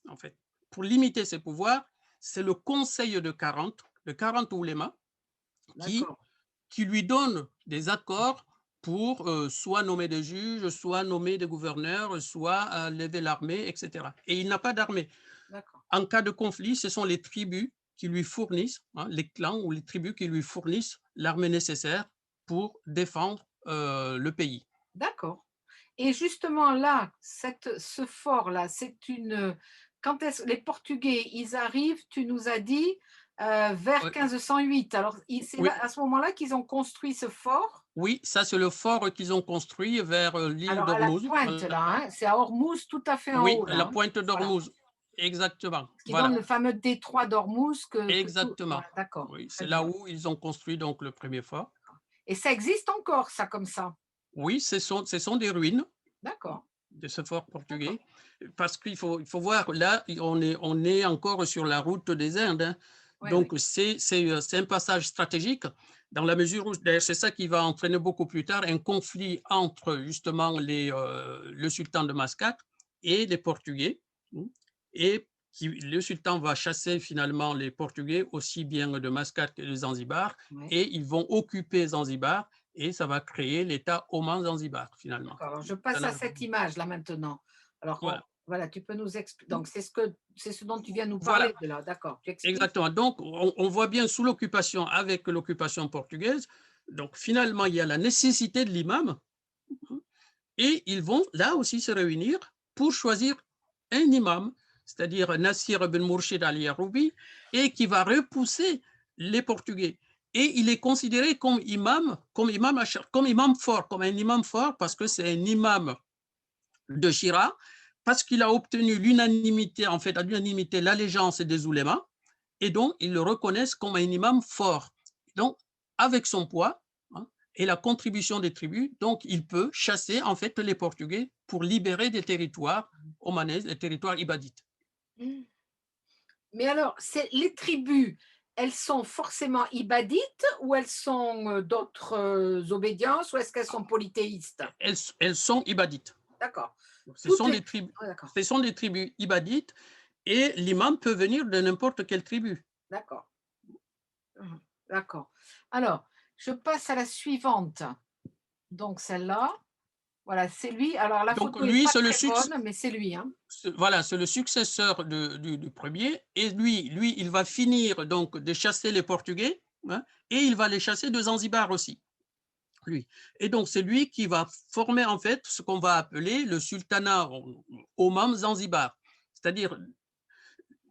S3: en fait, pour limiter ses pouvoirs, c'est le conseil de 40 oulémas, qui,
S1: d'accord.
S3: qui lui donne des accords pour soit nommer des juges, soit nommer des gouverneurs, soit lever l'armée, etc. Et il n'a pas d'armée.
S1: D'accord.
S3: En cas de conflit, ce sont les tribus qui lui fournissent, les clans ou les tribus qui lui fournissent l'armée nécessaire pour défendre le pays.
S1: D'accord. Et justement là, ce fort-là, c'est une, quand est-ce les Portugais, ils arrivent, tu nous as dit, vers
S3: Ouais.
S1: 1508. Alors c'est
S3: Oui,
S1: là, à ce moment-là qu'ils ont construit ce fort?
S3: oui, ça c'est le fort qu'ils ont construit vers l'île
S1: Alors à la
S3: d'Ormuz.
S1: pointe là, hein, c'est à Ormuz tout à fait en
S3: Oui,
S1: haut
S3: la
S1: là, hein?
S3: pointe
S1: Voilà.
S3: d'Ormuz. Exactement.
S1: Ce qui donne
S3: Voilà.
S1: le fameux détroit d'Ormuz que tout
S3: Exactement.
S1: voilà, d'accord,
S3: Oui,
S1: très
S3: c'est là
S1: bien.
S3: où ils ont construit donc le premier fort.
S1: Et ça existe encore ça, comme ça?
S3: Oui, ce sont des ruines
S1: D'accord,
S3: de ce fort
S1: d'accord.
S3: portugais, parce qu'il faut voir, là, on est encore sur la route des Indes, hein.
S1: Oui, oui.
S3: Donc, c'est un passage stratégique, dans la mesure où, d'ailleurs, c'est ça qui va entraîner beaucoup plus tard un conflit entre, justement, le sultan de Mascate et les Portugais, et le sultan va chasser finalement les Portugais, aussi bien de Mascate que de Zanzibar,
S1: Ouais.
S3: et ils vont occuper Zanzibar, et ça va créer l'État Oman-Zanzibar, finalement.
S1: D'accord, alors je
S3: Ça
S1: passe à
S3: n'a-
S1: cette image là maintenant. Alors
S3: Voilà.
S1: voilà, tu peux nous expliquer. Donc c'est ce dont tu viens nous
S3: Voilà,
S1: parler de là, d'accord. Tu expliques?
S3: exactement. Donc, on voit bien sous l'occupation, avec l'occupation portugaise, donc finalement, il y a la nécessité de l'imam, et ils vont là aussi se réunir pour choisir un imam, c'est-à-dire Nassir ben Mourchid al Yaroubi, et qui va repousser les Portugais. Et il est considéré comme imam fort, comme un imam fort, parce que c'est un imam de Chira, parce qu'il a obtenu l'unanimité, en fait, à l'unanimité, l'allégeance des oulémas, et donc ils le reconnaissent comme un imam fort. Donc, avec son poids, et la contribution des tribus, donc il peut chasser en fait les Portugais pour libérer des territoires omanais, des territoires ibadites.
S1: Mmh. Mais alors, c'est les tribus, elles sont forcément ibadites ou elles sont, d'autres, obédiences ou est-ce qu'elles sont polythéistes?
S3: Elles sont ibadites.
S1: D'accord.
S3: Ce
S1: Toutes
S3: sont
S1: les
S3: des tribus,
S1: ah d'accord,
S3: ce sont des tribus ibadites, et l'imam peut venir de n'importe quelle tribu.
S1: d'accord. Mmh. D'accord. Alors, je passe à la suivante. Donc celle-là, voilà, c'est lui. Alors la
S3: Donc
S1: photo est
S3: lui,
S1: pas
S3: c'est le
S1: très
S3: succès.
S1: bonne, mais c'est lui, hein?
S3: Voilà, c'est le successeur du premier, et lui, il va finir donc de chasser les Portugais, et il va les chasser de Zanzibar aussi, lui. Et donc, c'est lui qui va former en fait ce qu'on va appeler le sultanat Oman Zanzibar. C'est-à-dire,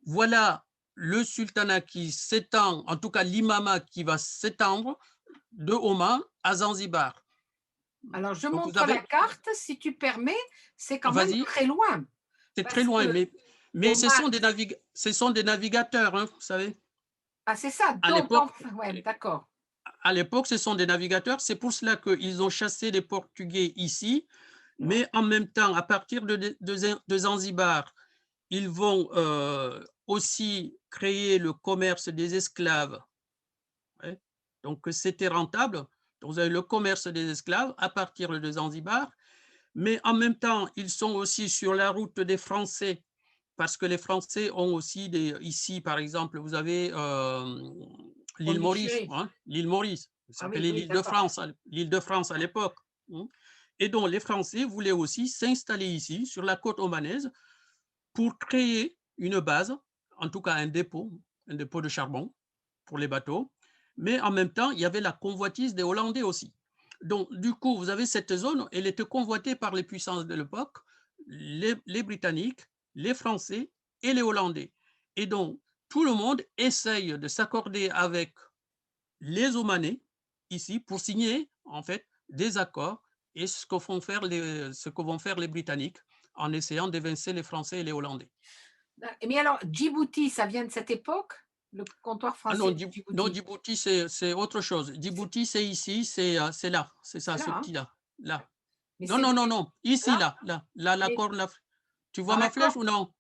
S3: voilà le sultanat qui s'étend, en tout cas l'imama qui va s'étendre de Oman à Zanzibar.
S1: Alors je
S3: Donc, vous
S1: montre la
S3: avez,
S1: carte si tu permets, c'est quand même
S3: vas-y,
S1: très loin
S3: c'est très
S1: parce
S3: loin,
S1: que
S3: mais ce
S1: Oman
S3: sont des navigateurs, hein, vous savez.
S1: ah c'est ça,
S3: À
S1: donc
S3: l'époque,
S1: enfin ouais, d'accord.
S3: à l'époque, ce sont des navigateurs. C'est pour cela qu'ils ont chassé les Portugais ici.
S1: Ouais.
S3: Mais en même temps, à partir de Zanzibar, ils vont aussi créer le commerce des esclaves. Ouais. Donc, c'était rentable. Donc, vous avez le commerce des esclaves à partir de Zanzibar. Mais en même temps, ils sont aussi sur la route des Français, parce que les Français ont aussi ici, par exemple, vous avez l'île Maurice,
S1: Pondichéry.
S3: l'île Maurice, ça
S1: Ah oui,
S3: s'appelait
S1: oui, d'accord.
S3: l'île de France à l'époque. Et donc, les Français voulaient aussi s'installer ici, sur la côte omanaise, pour créer une base, en tout cas un dépôt de charbon pour les bateaux. Mais en même temps, il y avait la convoitise des Hollandais aussi. Donc, du coup, vous avez cette zone, elle était convoitée par les puissances de l'époque, les Britanniques, les Français et les Hollandais. Et donc, tout le monde essaye de s'accorder avec les Omanais ici pour signer en fait des accords, et ce que vont faire les Britanniques en essayant d'évincer les Français et les Hollandais.
S1: Mais alors, Djibouti, ça vient de cette époque? Le comptoir
S3: Ah
S1: français
S3: non,
S1: de
S3: non,
S1: Djibouti?
S3: Djibouti, c'est autre chose. Djibouti, c'est ici, c'est là, c'est ça,
S1: C'est
S3: ce
S1: là, hein?
S3: petit-là, là.
S1: Mais
S3: Non,
S1: c'est
S3: non,
S1: des
S3: non, non, ici,
S1: là?
S3: là,
S1: Mais
S3: l'accord, là. Tu vois
S1: dans
S3: ma
S1: l'accord,
S3: flèche ou non?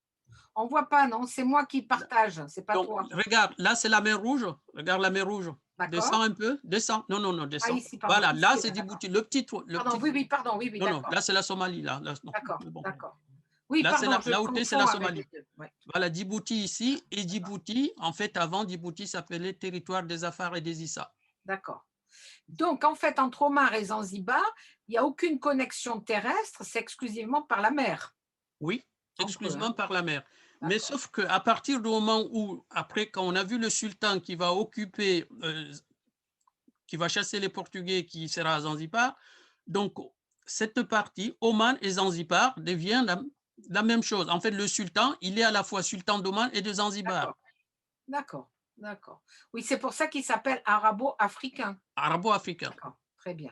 S1: on voit pas, non? C'est moi qui
S3: Là.
S1: partage, c'est pas
S3: Donc,
S1: toi.
S3: regarde, là, c'est la mer Rouge. Regarde la mer Rouge.
S1: D'accord?
S3: Descends un peu, descends. Non, non, non,
S1: Ah
S3: descends.
S1: ici, pardon,
S3: Voilà, là,
S1: ici,
S3: c'est
S1: là, d'accord.
S3: Djibouti, le
S1: Pardon,
S3: petit.
S1: oui, oui, pardon, oui, oui,
S3: Non, non,
S1: d'accord,
S3: là, c'est la Somalie, là, non,
S1: d'accord,
S3: c'est bon.
S1: d'accord. Oui,
S3: Là, c'est
S1: pardon, je
S3: là où tu es, c'est la
S1: confonds avec les
S3: Somalie.
S1: 2. Ouais,
S3: Voilà, Djibouti ici, et Djibouti, en fait, avant, Djibouti s'appelait territoire des Afars et des Issa.
S1: d'accord. Donc en fait, entre Omar et Zanzibar, il y a aucune connexion terrestre, c'est exclusivement par la mer
S3: Oui,
S1: entre eux, hein?
S3: exclusivement par la mer. Mais
S1: D'accord,
S3: sauf qu'à partir du moment où, après, quand on a vu le sultan qui va occuper, qui va chasser les Portugais, qui sera à Zanzibar, donc cette partie, Oman et Zanzibar, devient la même chose. En fait, le sultan, il est à la fois sultan d'Oman et de Zanzibar,
S1: d'accord, d'accord, d'accord. Oui, c'est pour ça qu'il s'appelle arabo-africain.
S3: arabo-africain.
S1: D'accord, très bien.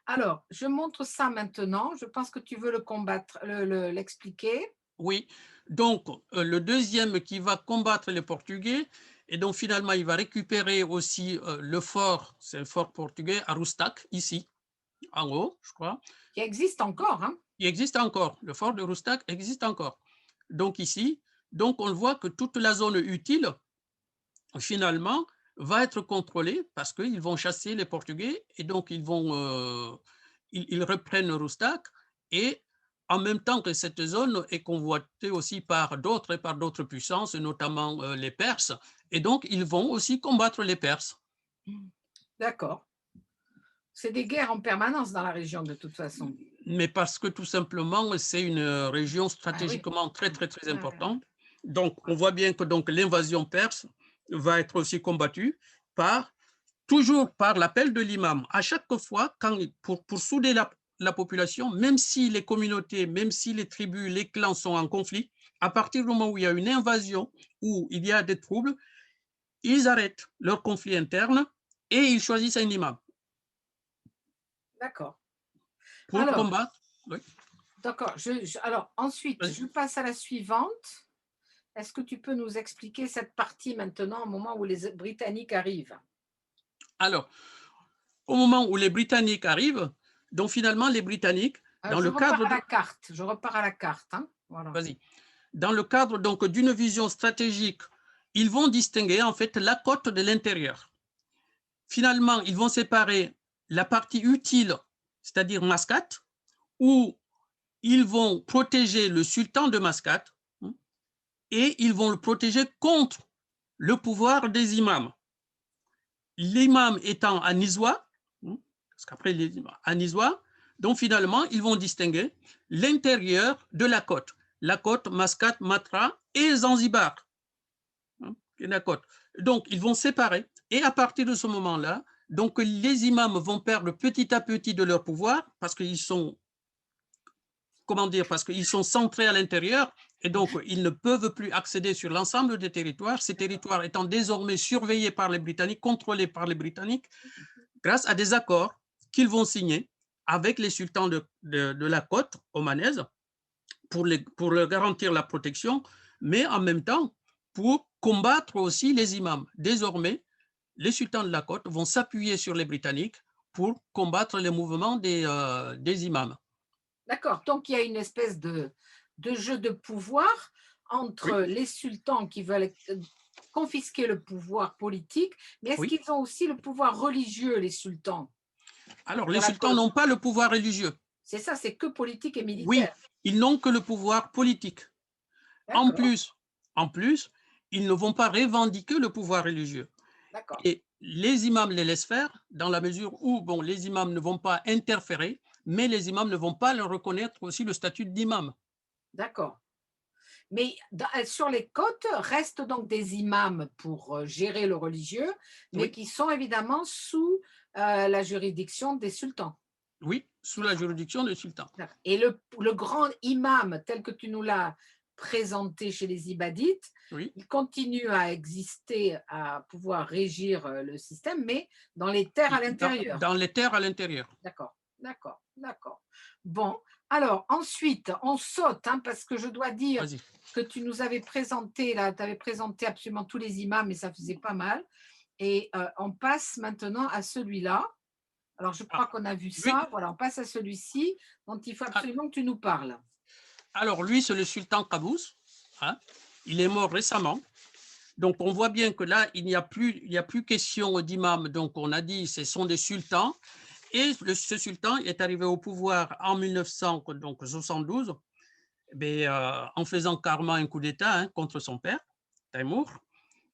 S1: Alors, je montre ça maintenant. Je pense que tu veux le combattre, l'expliquer.
S3: Oui, donc le deuxième qui va combattre les Portugais, et donc finalement il va récupérer aussi le fort, c'est un fort portugais, à Roustak, ici, en haut, je crois.
S1: Qui existe encore, hein?
S3: Il existe encore, le fort de Roustak existe encore. Donc ici, donc on voit que toute la zone utile, finalement, va être contrôlée parce qu'ils vont chasser les Portugais et donc ils reprennent Roustak et en même temps que cette zone est convoitée aussi par d'autres puissances, notamment les Perses, et donc ils vont aussi combattre les Perses.
S1: D'accord. C'est des guerres en permanence dans la région de toute façon.
S3: Mais parce que tout simplement, c'est une région
S1: Ah oui.
S3: stratégiquement très,
S1: Mmh.
S3: très, très
S1: Ouais, ouais, ouais.
S3: importante. Donc, on voit bien que donc l'invasion perse va être aussi combattue par toujours par l'appel de l'imam. À chaque fois, pour souder la population, même si les communautés, même si les tribus, les clans sont en conflit, à partir du moment où il y a une invasion, où il y a des troubles, ils arrêtent leur conflit interne et ils choisissent un imam
S1: D'accord.
S3: pour
S1: Alors,
S3: combattre. Oui,
S1: d'accord. Alors, ensuite, je
S3: vas-y.
S1: passe à la suivante. Est-ce que tu peux nous expliquer cette partie maintenant, au moment où les Britanniques arrivent?
S3: Alors, au moment où les Britanniques arrivent, donc finalement, les Britanniques, dans
S1: Je
S3: le
S1: repars
S3: cadre
S1: à
S3: de,
S1: la carte. Je repars à la carte, hein. Voilà.
S3: vas-y, dans le cadre donc d'une vision stratégique, ils vont distinguer en fait la côte de l'intérieur. Finalement, ils vont séparer la partie utile, c'est-à-dire Mascate, où ils vont protéger le sultan de Mascate et ils vont le protéger contre le pouvoir des imams. L'imam étant à Nizwa, parce qu'après, à Nizwa, donc finalement, ils vont distinguer l'intérieur de la côte Mascate, Matra et Zanzibar. La côte. Donc, ils vont séparer. Et à partir de ce moment-là, donc les imams vont perdre petit à petit de leur pouvoir parce qu'ils sont, comment dire, parce qu'ils sont centrés à l'intérieur et donc ils ne peuvent plus accéder sur l'ensemble des territoires, ces territoires étant désormais surveillés par les Britanniques, contrôlés par les Britanniques, grâce à des accords qu'ils vont signer avec les sultans de la côte omanaise pour leur garantir la protection, mais en même temps pour combattre aussi les imams. Désormais, les sultans de la côte vont s'appuyer sur les Britanniques pour combattre les mouvements des imams.
S1: D'accord. Donc, il y a une espèce de jeu de pouvoir entre
S3: Oui,
S1: les sultans qui veulent confisquer le pouvoir politique, mais est-ce
S3: oui.
S1: qu'ils ont aussi le pouvoir religieux, les sultans,
S3: Alors,
S1: sur
S3: les
S1: la
S3: sultans
S1: côte?
S3: n'ont pas le pouvoir religieux.
S1: C'est ça, c'est que politique et
S3: Oui,
S1: militaire.
S3: ils n'ont que le pouvoir politique. En
S1: D'accord,
S3: plus, en plus, ils ne vont pas revendiquer le pouvoir religieux.
S1: d'accord,
S3: Et les imams les laissent faire dans la mesure où, bon, les imams ne vont pas interférer, mais les imams ne vont pas leur reconnaître aussi le statut d'imam.
S1: d'accord. Mais sur les côtes restent donc des imams pour gérer le religieux, mais
S3: Oui,
S1: qui sont évidemment sous la juridiction des sultans.
S3: oui, sous
S1: C'est
S3: la
S1: ça.
S3: juridiction du sultan.
S1: D'accord. Et le grand imam, tel que tu nous l'as présenté chez les Ibadites,
S3: Oui,
S1: il continue à exister, à pouvoir régir le système, mais dans les terres à l'intérieur.
S3: dans les terres à l'intérieur.
S1: D'accord, d'accord, d'accord. Bon, Alors ensuite, on saute, hein, parce que je dois dire
S3: Vas-y.
S1: que tu nous avais présenté là, tu avais présenté absolument tous les imams et ça faisait pas mal et on passe maintenant à celui-là. Alors je
S3: Ah,
S1: crois qu'on a vu
S3: lui,
S1: ça, voilà, on passe à celui-ci dont il faut
S3: ah,
S1: absolument que tu nous parles.
S3: alors lui, c'est le sultan Qaboos, hein. Il est mort récemment. Donc, on voit bien que là, il n'y a plus question d'imam. Donc, on a dit, ce sont des sultans. Et ce sultan est arrivé au pouvoir en 1972, en faisant carrément un coup d'État, hein, contre son père, Taimour,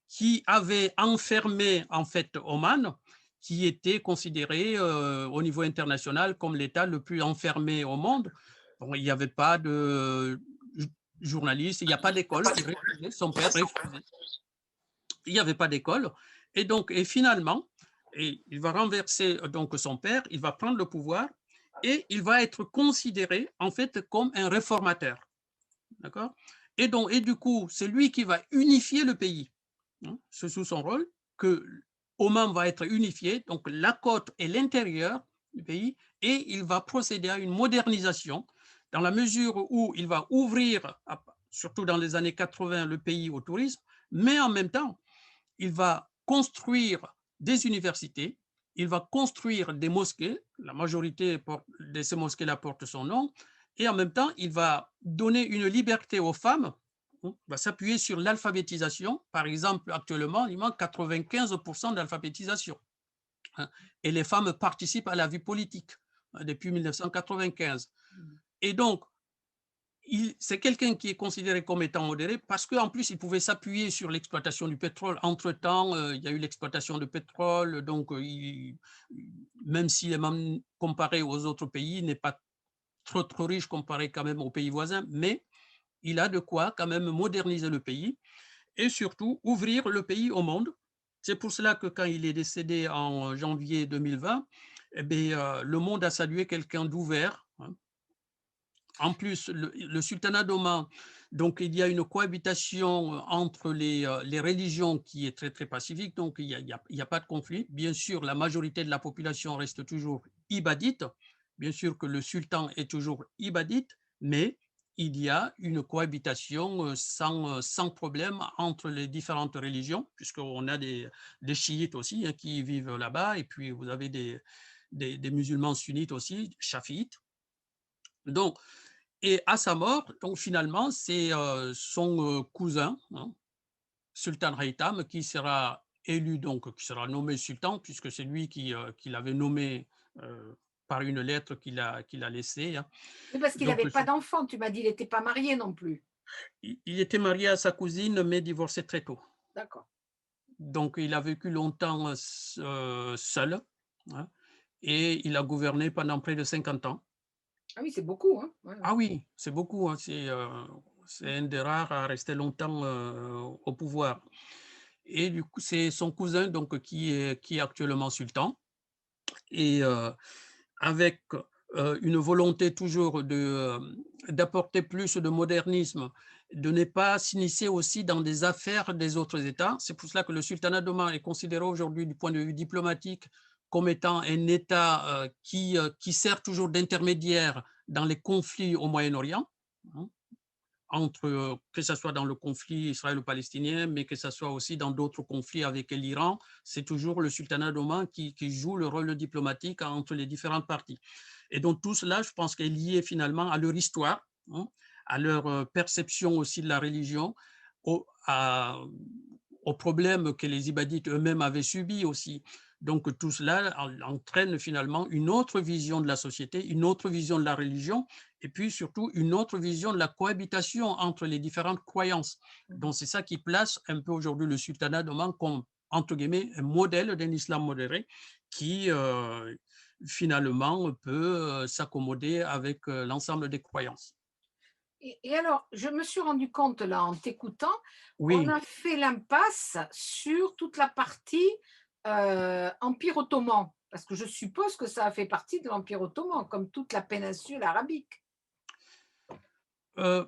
S3: qui avait enfermé en fait Oman, qui était considéré au niveau international comme l'État le plus enfermé au monde. Bon, il n'y avait pas de journalistes, il n'y a pas d'école, il refusait, son père refusait. Il n'y avait pas d'école. Et donc, et finalement, il va renverser donc son père, il va prendre le pouvoir et il va être considéré en fait comme un réformateur. D'accord. Et donc, et du coup, c'est lui qui va unifier le pays. Hein, c'est sous son rôle que Oman va être unifié, donc la côte et l'intérieur du pays, et il va procéder à une modernisation dans la mesure où il va ouvrir, surtout dans les années 80, le pays au tourisme, mais en même temps, il va construire des universités, il va construire des mosquées, la majorité de ces mosquées-là portent son nom, et en même temps, il va donner une liberté aux femmes, hein, va s'appuyer sur l'alphabétisation. Par exemple, actuellement, il manque 95% d'alphabétisation, hein, et les femmes participent à la vie politique, hein, depuis 1995. Et donc, c'est quelqu'un qui est considéré comme étant modéré parce qu'en plus, il pouvait s'appuyer sur l'exploitation du pétrole. Entre-temps, il y a eu l'exploitation de pétrole, donc même s'il est même comparé aux autres pays, il n'est pas trop riche comparé quand même aux pays voisins, mais il a de quoi quand même moderniser le pays et surtout ouvrir le pays au monde. C'est pour cela que quand il est décédé en janvier 2020, le monde a salué quelqu'un d'ouvert, hein. En plus, le sultanat d'Oman, donc il y a une cohabitation entre les religions qui est très, très pacifique, donc il y a pas de conflit. Bien sûr, la majorité de la population reste toujours ibadite. Bien sûr que le sultan est toujours ibadite, mais il y a une cohabitation sans problème entre les différentes religions, puisqu'on a des chiites aussi, hein, qui vivent là-bas, et puis vous avez des musulmans sunnites aussi, chafiites. Donc, et à sa mort, donc finalement, c'est son cousin, hein, Sultan Haytham, qui sera élu, donc qui sera nommé sultan, puisque c'est lui qui l'avait nommé par une lettre qu'il a laissée, hein.
S1: Oui, parce qu'il
S3: Donc,
S1: n'avait pas d'enfant, tu m'as dit, il n'était pas marié non plus.
S3: il était marié à sa cousine, mais divorcé très tôt.
S1: D'accord.
S3: Donc, il a vécu longtemps seul, hein, et il a gouverné pendant près de 50 ans.
S1: Ah oui, c'est beaucoup, hein. Ouais, ouais.
S3: Ah oui, c'est beaucoup, hein, c'est un des rares à rester longtemps au pouvoir. Et du coup, c'est son cousin donc, qui est actuellement sultan. Et avec une volonté toujours d'apporter plus de modernisme, de ne pas s'initier aussi dans des affaires des autres États. C'est pour cela que le sultanat d'Oman est considéré aujourd'hui du point de vue diplomatique comme étant un État qui sert toujours d'intermédiaire dans les conflits au Moyen-Orient, hein, que ce soit dans le conflit israélo-palestinien, mais que ce soit aussi dans d'autres conflits avec l'Iran, c'est toujours le sultanat d'Oman qui joue le rôle diplomatique entre les différentes parties. Et donc tout cela, je pense, est lié finalement à leur histoire, hein, à leur perception aussi de la religion, aux problèmes que les Ibadites eux-mêmes avaient subis aussi. Donc tout cela entraîne finalement une autre vision de la société, une autre vision de la religion, et puis surtout une autre vision de la cohabitation entre les différentes croyances.
S1: Mmh.
S3: Donc c'est ça qui place un peu aujourd'hui le sultanat d'Oman comme, entre guillemets, un modèle d'un islam modéré qui finalement peut s'accommoder avec l'ensemble des croyances.
S1: Et alors, je me suis rendu compte là en t'écoutant qu'on
S3: Oui,
S1: a fait l'impasse sur toute la partie, Empire ottoman. Parce que je suppose que ça a fait partie de l'Empire ottoman, comme toute la péninsule arabique.
S3: euh,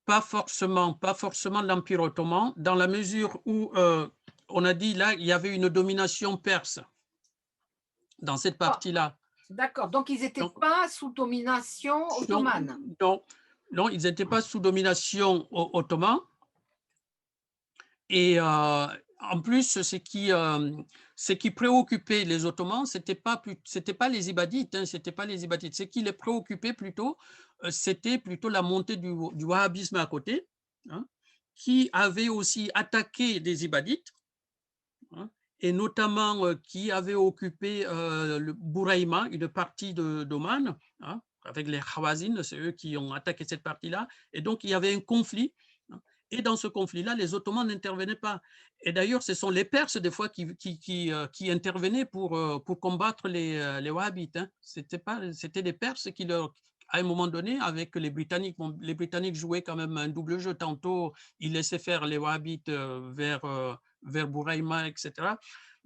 S3: pas forcément l'Empire ottoman, dans la mesure où on a dit là, il y avait une domination perse dans cette
S1: Ah,
S3: partie-là.
S1: D'accord, donc ils n'étaient
S3: Donc,
S1: pas sous domination
S3: non,
S1: ottomane.
S3: non, non, ils n'étaient pas sous domination ottomane. Et en plus, ce qui préoccupait les Ottomans, c'était pas les Ibadites, hein, c'était pas les Ibadites. Ce qui les préoccupait plutôt, c'était plutôt la montée du wahhabisme à côté, hein, qui avait aussi attaqué les Ibadites, hein, et notamment qui avait occupé le Bouraïma, une partie d'Oman, hein, avec les Khawazins, c'est eux qui ont attaqué cette partie-là. Et donc, il y avait un conflit, hein. Et dans ce conflit-là, les Ottomans n'intervenaient pas. Et d'ailleurs, ce sont les Perses, des fois, qui intervenaient pour combattre les Wahhabites, hein. C'était les Perses qui leur, à un moment donné, avec les Britanniques, bon, les Britanniques jouaient quand même un double jeu. Tantôt, ils laissaient faire les Wahhabites vers Bouraïma, etc.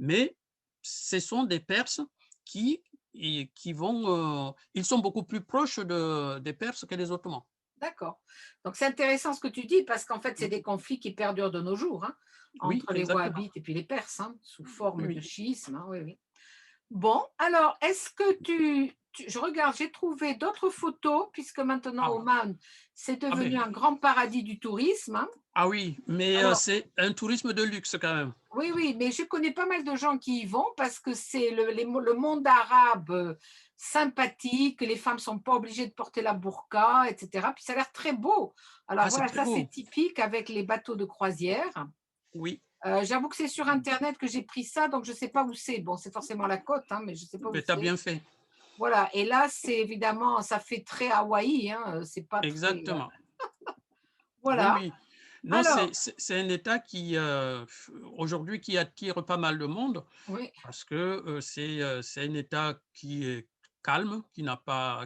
S3: Mais ce sont des Perses qui vont, ils sont beaucoup plus proches des Perses que les Ottomans.
S1: D'accord. Donc c'est intéressant ce que tu dis parce qu'en fait, c'est des conflits qui perdurent de nos jours, hein,
S3: Oui,
S1: entre les
S3: exactement.
S1: Wahhabites et puis les Perses, hein, sous
S3: Oui,
S1: forme de
S3: oui.
S1: schisme, hein, oui, oui. Bon, alors, est-ce que je regarde, j'ai trouvé d'autres photos, puisque maintenant
S3: Ah,
S1: Oman, c'est
S3: ah,
S1: devenu
S3: ben,
S1: un grand paradis du tourisme, hein.
S3: ah oui, mais
S1: Alors,
S3: c'est un tourisme de luxe quand même.
S1: oui, oui, mais je connais pas mal de gens qui y vont parce que c'est le monde arabe sympathique, les femmes sont pas obligées de porter la burqa, etc. Puis ça a l'air très beau. Alors
S3: Ah, c'est
S1: voilà,
S3: très
S1: ça c'est
S3: beau.
S1: typique avec les bateaux de croisière.
S3: Oui,
S1: J'avoue que c'est sur Internet que j'ai pris ça, donc je ne sais pas où c'est. Bon, c'est forcément la côte, hein, mais je ne sais pas où
S3: mais tu as
S1: c'est.
S3: bien fait.
S1: Voilà, et là, c'est évidemment, ça fait très Hawaï, hein, c'est pas très,
S3: Exactement. Oui,
S1: voilà.
S3: oui. Non,
S1: Alors,
S3: c'est un État qui, aujourd'hui, qui attire pas mal de monde
S1: oui,
S3: parce que c'est un État qui est calme,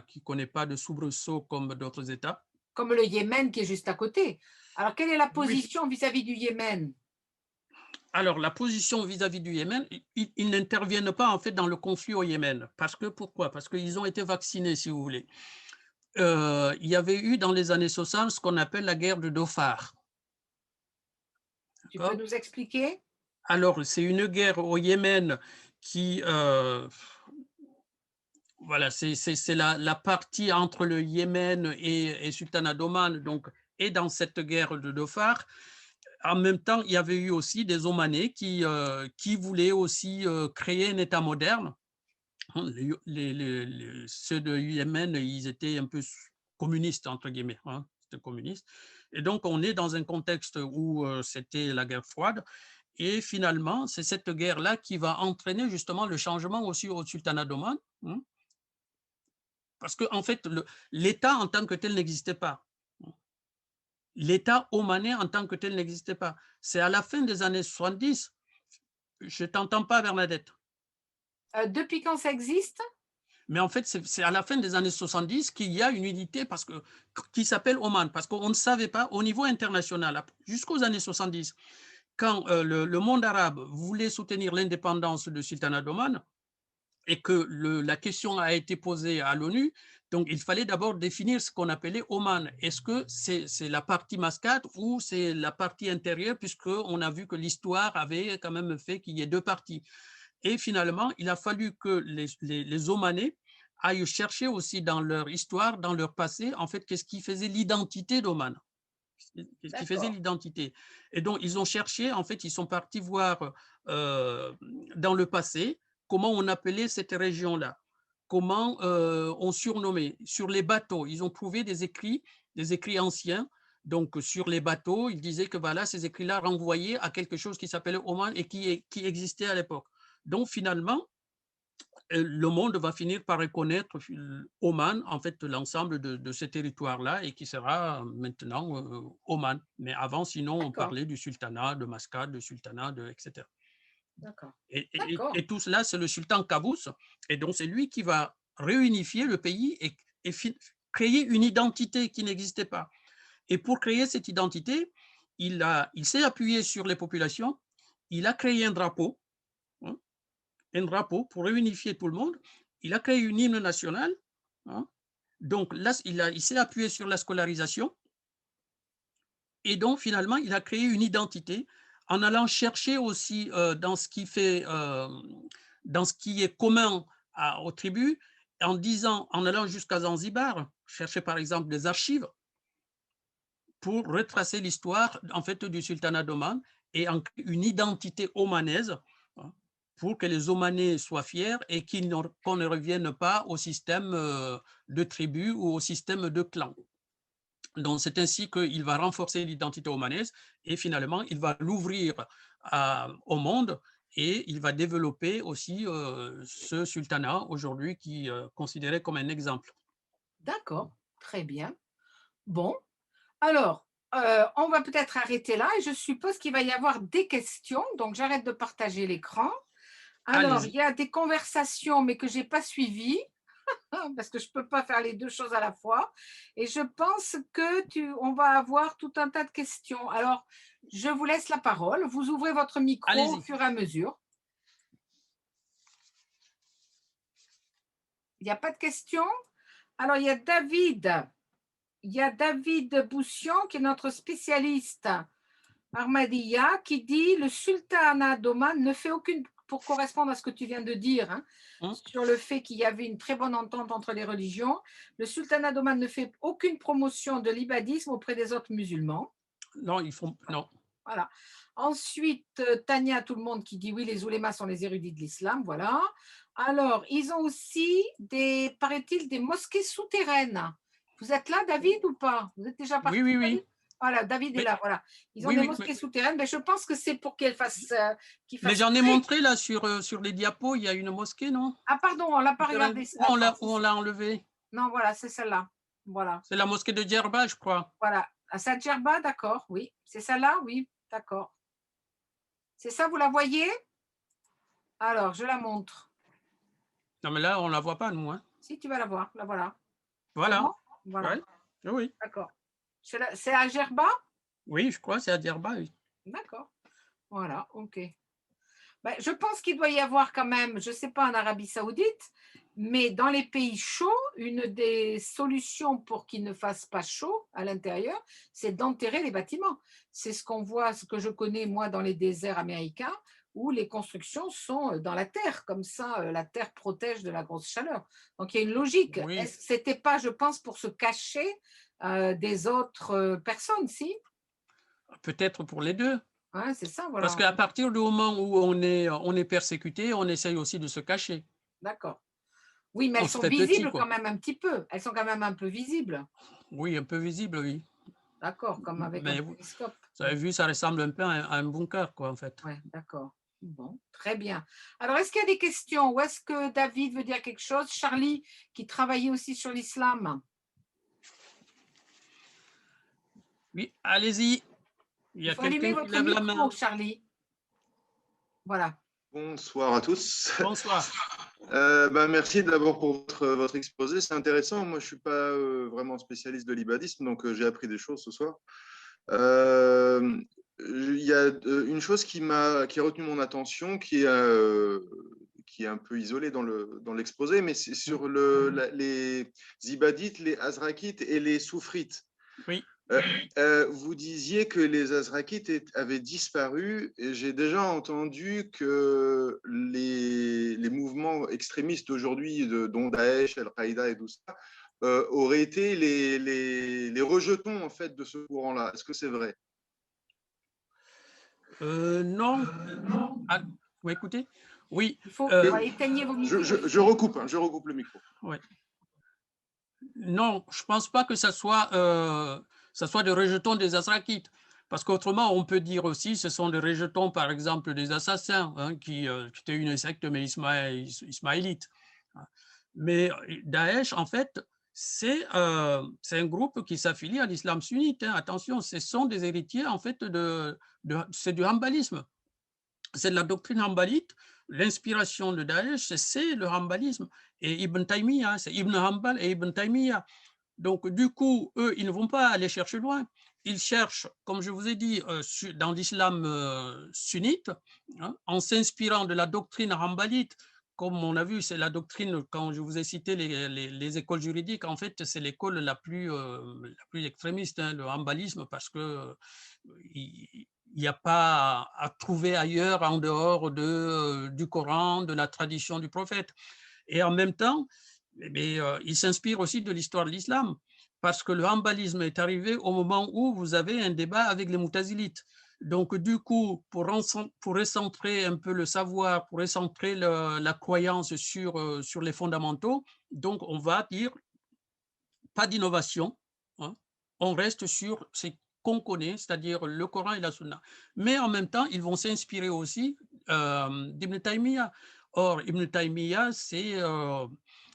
S3: qui connaît pas de soubresauts comme d'autres États.
S1: comme le Yémen qui est juste à côté. Alors, quelle est la
S3: Oui.
S1: position vis-à-vis du Yémen?
S3: Alors, la position vis-à-vis du Yémen, ils n'interviennent pas en fait dans le conflit au Yémen. Parce que, pourquoi? Parce qu'ils ont été vaccinés, si vous voulez. Il y avait eu dans les années 60 ce qu'on appelle la guerre de Dhofar.
S1: Tu peux
S3: D'accord.
S1: nous expliquer?
S3: Alors, c'est une guerre au Yémen qui, voilà, c'est la partie entre le Yémen et Sultanat d'Oman, donc, et dans cette guerre de Dhofar. En même temps, il y avait eu aussi des Omanais qui voulaient aussi créer un État moderne. Ceux de Yémen, ils étaient un peu communistes, entre guillemets, hein, c'était communiste. Et donc, on est dans un contexte où c'était la guerre froide. Et finalement, c'est cette guerre-là qui va entraîner justement le changement aussi au sultanat d'Oman, hein, parce qu'en fait, l'État en tant que tel n'existait pas. L'État omanais en tant que tel n'existait pas. C'est à la fin des années 70, je ne t'entends pas, Bernadette.
S1: Depuis quand ça existe?
S3: Mais en fait, c'est à la fin des années 70 qu'il y a une unité qui s'appelle Oman, parce qu'on ne savait pas au niveau international, jusqu'aux années 70, quand le monde arabe voulait soutenir l'indépendance du sultanat d'Oman et que la question a été posée à l'ONU, donc il fallait d'abord définir ce qu'on appelait Oman. Est-ce que c'est la partie Mascate ou c'est la partie intérieure, puisqu'on a vu que l'histoire avait quand même fait qu'il y ait deux parties. Et finalement, il a fallu que les Omanais aillent chercher aussi dans leur histoire, dans leur passé, en fait, qu'est-ce qui faisait l'identité d'Oman. Qu'est-ce qui faisait
S1: D'accord,
S3: l'identité. Et donc, ils ont cherché, en fait, ils sont partis voir dans le passé comment on appelait cette région-là, comment on surnommait. Sur les bateaux, ils ont trouvé des écrits anciens. Donc, sur les bateaux, ils disaient que voilà, ces écrits-là renvoyaient à quelque chose qui s'appelait Oman et qui existait à l'époque. Donc, finalement, le monde va finir par reconnaître Oman, en fait, l'ensemble de ces territoires-là, et qui sera maintenant Oman. Mais avant, sinon, on
S1: d'accord,
S3: parlait du sultanat de Mascate, du sultanat, etc.
S1: d'accord,
S3: Et
S1: d'accord,
S3: tout cela, c'est le sultan Qaboos, et donc c'est lui qui va réunifier le pays et créer une identité qui n'existait pas. Et pour créer cette identité, il s'est appuyé sur les populations, il a créé hein, un drapeau pour réunifier tout le monde. Il a créé une hymne nationale, hein. Donc là, il s'est appuyé sur la scolarisation et donc finalement, il a créé une identité en allant chercher aussi dans ce qui est commun aux tribus. en allant jusqu'à Zanzibar, chercher par exemple des archives pour retracer l'histoire en fait du sultanat d'Oman et une identité omanaise, hein, pour que les Omanais soient fiers et qu'on ne revienne pas au système de tribus ou au système de clans. Donc, c'est ainsi qu'il va renforcer l'identité omanaise et finalement, il va l'ouvrir au monde et il va développer aussi ce sultanat aujourd'hui qui est considéré comme un exemple.
S1: D'accord, très bien. Bon, alors, on va peut-être arrêter là et je suppose qu'il va y avoir des questions, donc j'arrête de partager l'écran. Alors, il
S3: Allez-y.
S1: y a des conversations, mais que j'ai pas suivies, parce que je peux pas faire les 2 choses à la fois et je pense que on va avoir tout un tas de questions. Alors, je vous laisse la parole. Vous ouvrez votre micro au
S3: Allez-y.
S1: fur et à mesure. Il n'y a pas de questions? Alors, il y a David Boussian, qui est notre spécialiste Ahmadiyya, qui dit: «Le sultanat d'Oman ne fait aucune», pour correspondre à ce que tu viens de dire, hein,
S3: Hein?
S1: sur le fait qu'il y avait une très bonne entente entre les religions, «Le sultanat d'Oman ne fait aucune promotion de l'ibadisme auprès des autres musulmans».
S3: Non, ils font. Non.
S1: Voilà. Ensuite, Tania, tout le monde qui dit: «Oui, les oulémas sont les érudits de l'islam», voilà. Alors, ils ont aussi paraît-il, des mosquées souterraines. Vous êtes là, David, ou pas? Vous êtes déjà
S3: Oui,
S1: parti,
S3: oui, oui.
S1: David? Voilà, David est
S3: Mais,
S1: là, voilà. Ils ont
S3: oui,
S1: des
S3: oui.
S1: mosquées souterraines, mais je pense que c'est pour qu'ils
S3: Mais
S1: fassent
S3: j'en ai
S1: très.
S3: montré là sur les diapos, il y a une mosquée, non?
S1: Ah pardon, on l'a pas regardé ça. Attends,
S3: Où on l'a enlevé?
S1: non, voilà, c'est celle-là. Voilà,
S3: C'est la mosquée de Djerba, je crois.
S1: voilà. À Saint-Djerba, d'accord, oui. C'est celle-là? Oui, d'accord. C'est ça, vous la voyez? Alors, je la montre.
S3: Non, mais là, on ne la voit pas, nous, hein.
S1: Si, tu vas la voir, la voilà. C'est
S3: Voilà.
S1: bon? Voilà,
S3: Ouais. Oui,
S1: d'accord. C'est à Gerba?
S3: oui, je crois, c'est à Djerba, oui.
S1: D'accord. Voilà, OK. Ben, je pense qu'il doit y avoir quand même, je ne sais pas en Arabie Saoudite, mais dans les pays chauds, une des solutions pour qu'il ne fasse pas chaud à l'intérieur, c'est d'enterrer les bâtiments. C'est ce qu'on voit, ce que je connais moi dans les déserts américains, où les constructions sont dans la terre, comme ça, la terre protège de la grosse chaleur. Donc il y a une logique.
S3: Oui,
S1: C'était pas, je pense, pour se cacher des autres personnes, si?
S3: peut-être pour les deux.
S1: Ouais, c'est ça,
S3: Parce
S1: voilà.
S3: qu'à partir du moment où on est persécuté, on essaye aussi de se cacher.
S1: D'accord. Oui, mais
S3: On
S1: elles
S3: se
S1: sont
S3: fait petit,
S1: visibles quand
S3: quoi.
S1: même un petit peu. Elles sont quand même un peu visibles.
S3: Oui, un peu visible, oui.
S1: D'accord, comme avec un
S3: Mais
S1: télescope.
S3: vous avez vu, ça ressemble un peu à un bunker, quoi, en fait.
S1: Ouais, d'accord. Bon, très bien. Alors, est-ce qu'il y a des questions ou est-ce que David veut dire quelque chose? Charlie, qui travaillait aussi sur l'islam.
S3: Oui, allez-y. Il y
S1: Il
S3: a
S1: faut allumer
S3: quelqu'un qui
S1: votre
S3: lève la
S1: micro,
S3: main.
S1: Charlie. Voilà.
S2: Bonsoir à tous.
S3: Bonsoir.
S2: Merci d'abord pour votre exposé, c'est intéressant. Moi, je ne suis pas vraiment spécialiste de l'ibadisme, donc j'ai appris des choses ce soir. Il y a une chose qui a retenu mon attention, qui est un peu isolée dans l'exposé, mais c'est sur les ibadites, les azrakites et les soufrites.
S3: Oui.
S2: Vous disiez que les Azrakites avaient disparu et j'ai déjà entendu que les mouvements extrémistes d'aujourd'hui, dont Daesh, Al-Qaïda et tout ça, auraient été les rejetons en fait de ce courant-là. Est-ce que c'est vrai?
S3: Non. Ah, vous m'écoutez? Oui.
S1: Il faut éteigner vos micros.
S2: Je recoupe, je recoupe le micro.
S3: Ouais. Non, je ne pense pas que ça soit des rejetons des Azrakites. Parce qu'autrement, on peut dire aussi ce sont des rejetons, par exemple, des assassins, hein, qui étaient une secte mais ismaélite. Mais Daesh, en fait, c'est un groupe qui s'affilie à l'islam sunnite. Hein. Attention, ce sont des héritiers, en fait, c'est du hanbalisme. C'est de la doctrine hanbalite. L'inspiration de Daesh, c'est le hanbalisme. Et Ibn Taymiyyah, c'est Ibn Hanbal et Ibn Taymiyyah. Donc, du coup, eux, ils ne vont pas aller chercher loin. Ils cherchent, comme je vous ai dit, dans l'islam sunnite, hein, en s'inspirant de la doctrine hanbalite. Comme on a vu, c'est la doctrine, quand je vous ai cité les écoles juridiques, en fait, c'est l'école la plus extrémiste, hein, le hanbalisme, parce que il n'y a pas à trouver ailleurs en dehors du Coran, de la tradition du prophète. Et en même temps, Mais il s'inspire aussi de l'histoire de l'islam, parce que le hanbalisme est arrivé au moment où vous avez un débat avec les Moutazilites. Donc, du coup, pour recentrer un peu le savoir, pour recentrer la croyance sur les fondamentaux, donc on va dire pas d'innovation, hein, on reste sur ce qu'on connaît, c'est-à-dire le Coran et la Sunna. Mais en même temps, ils vont s'inspirer aussi d'Ibn Taymiyyah. Or, Ibn Taymiyyah, c'est en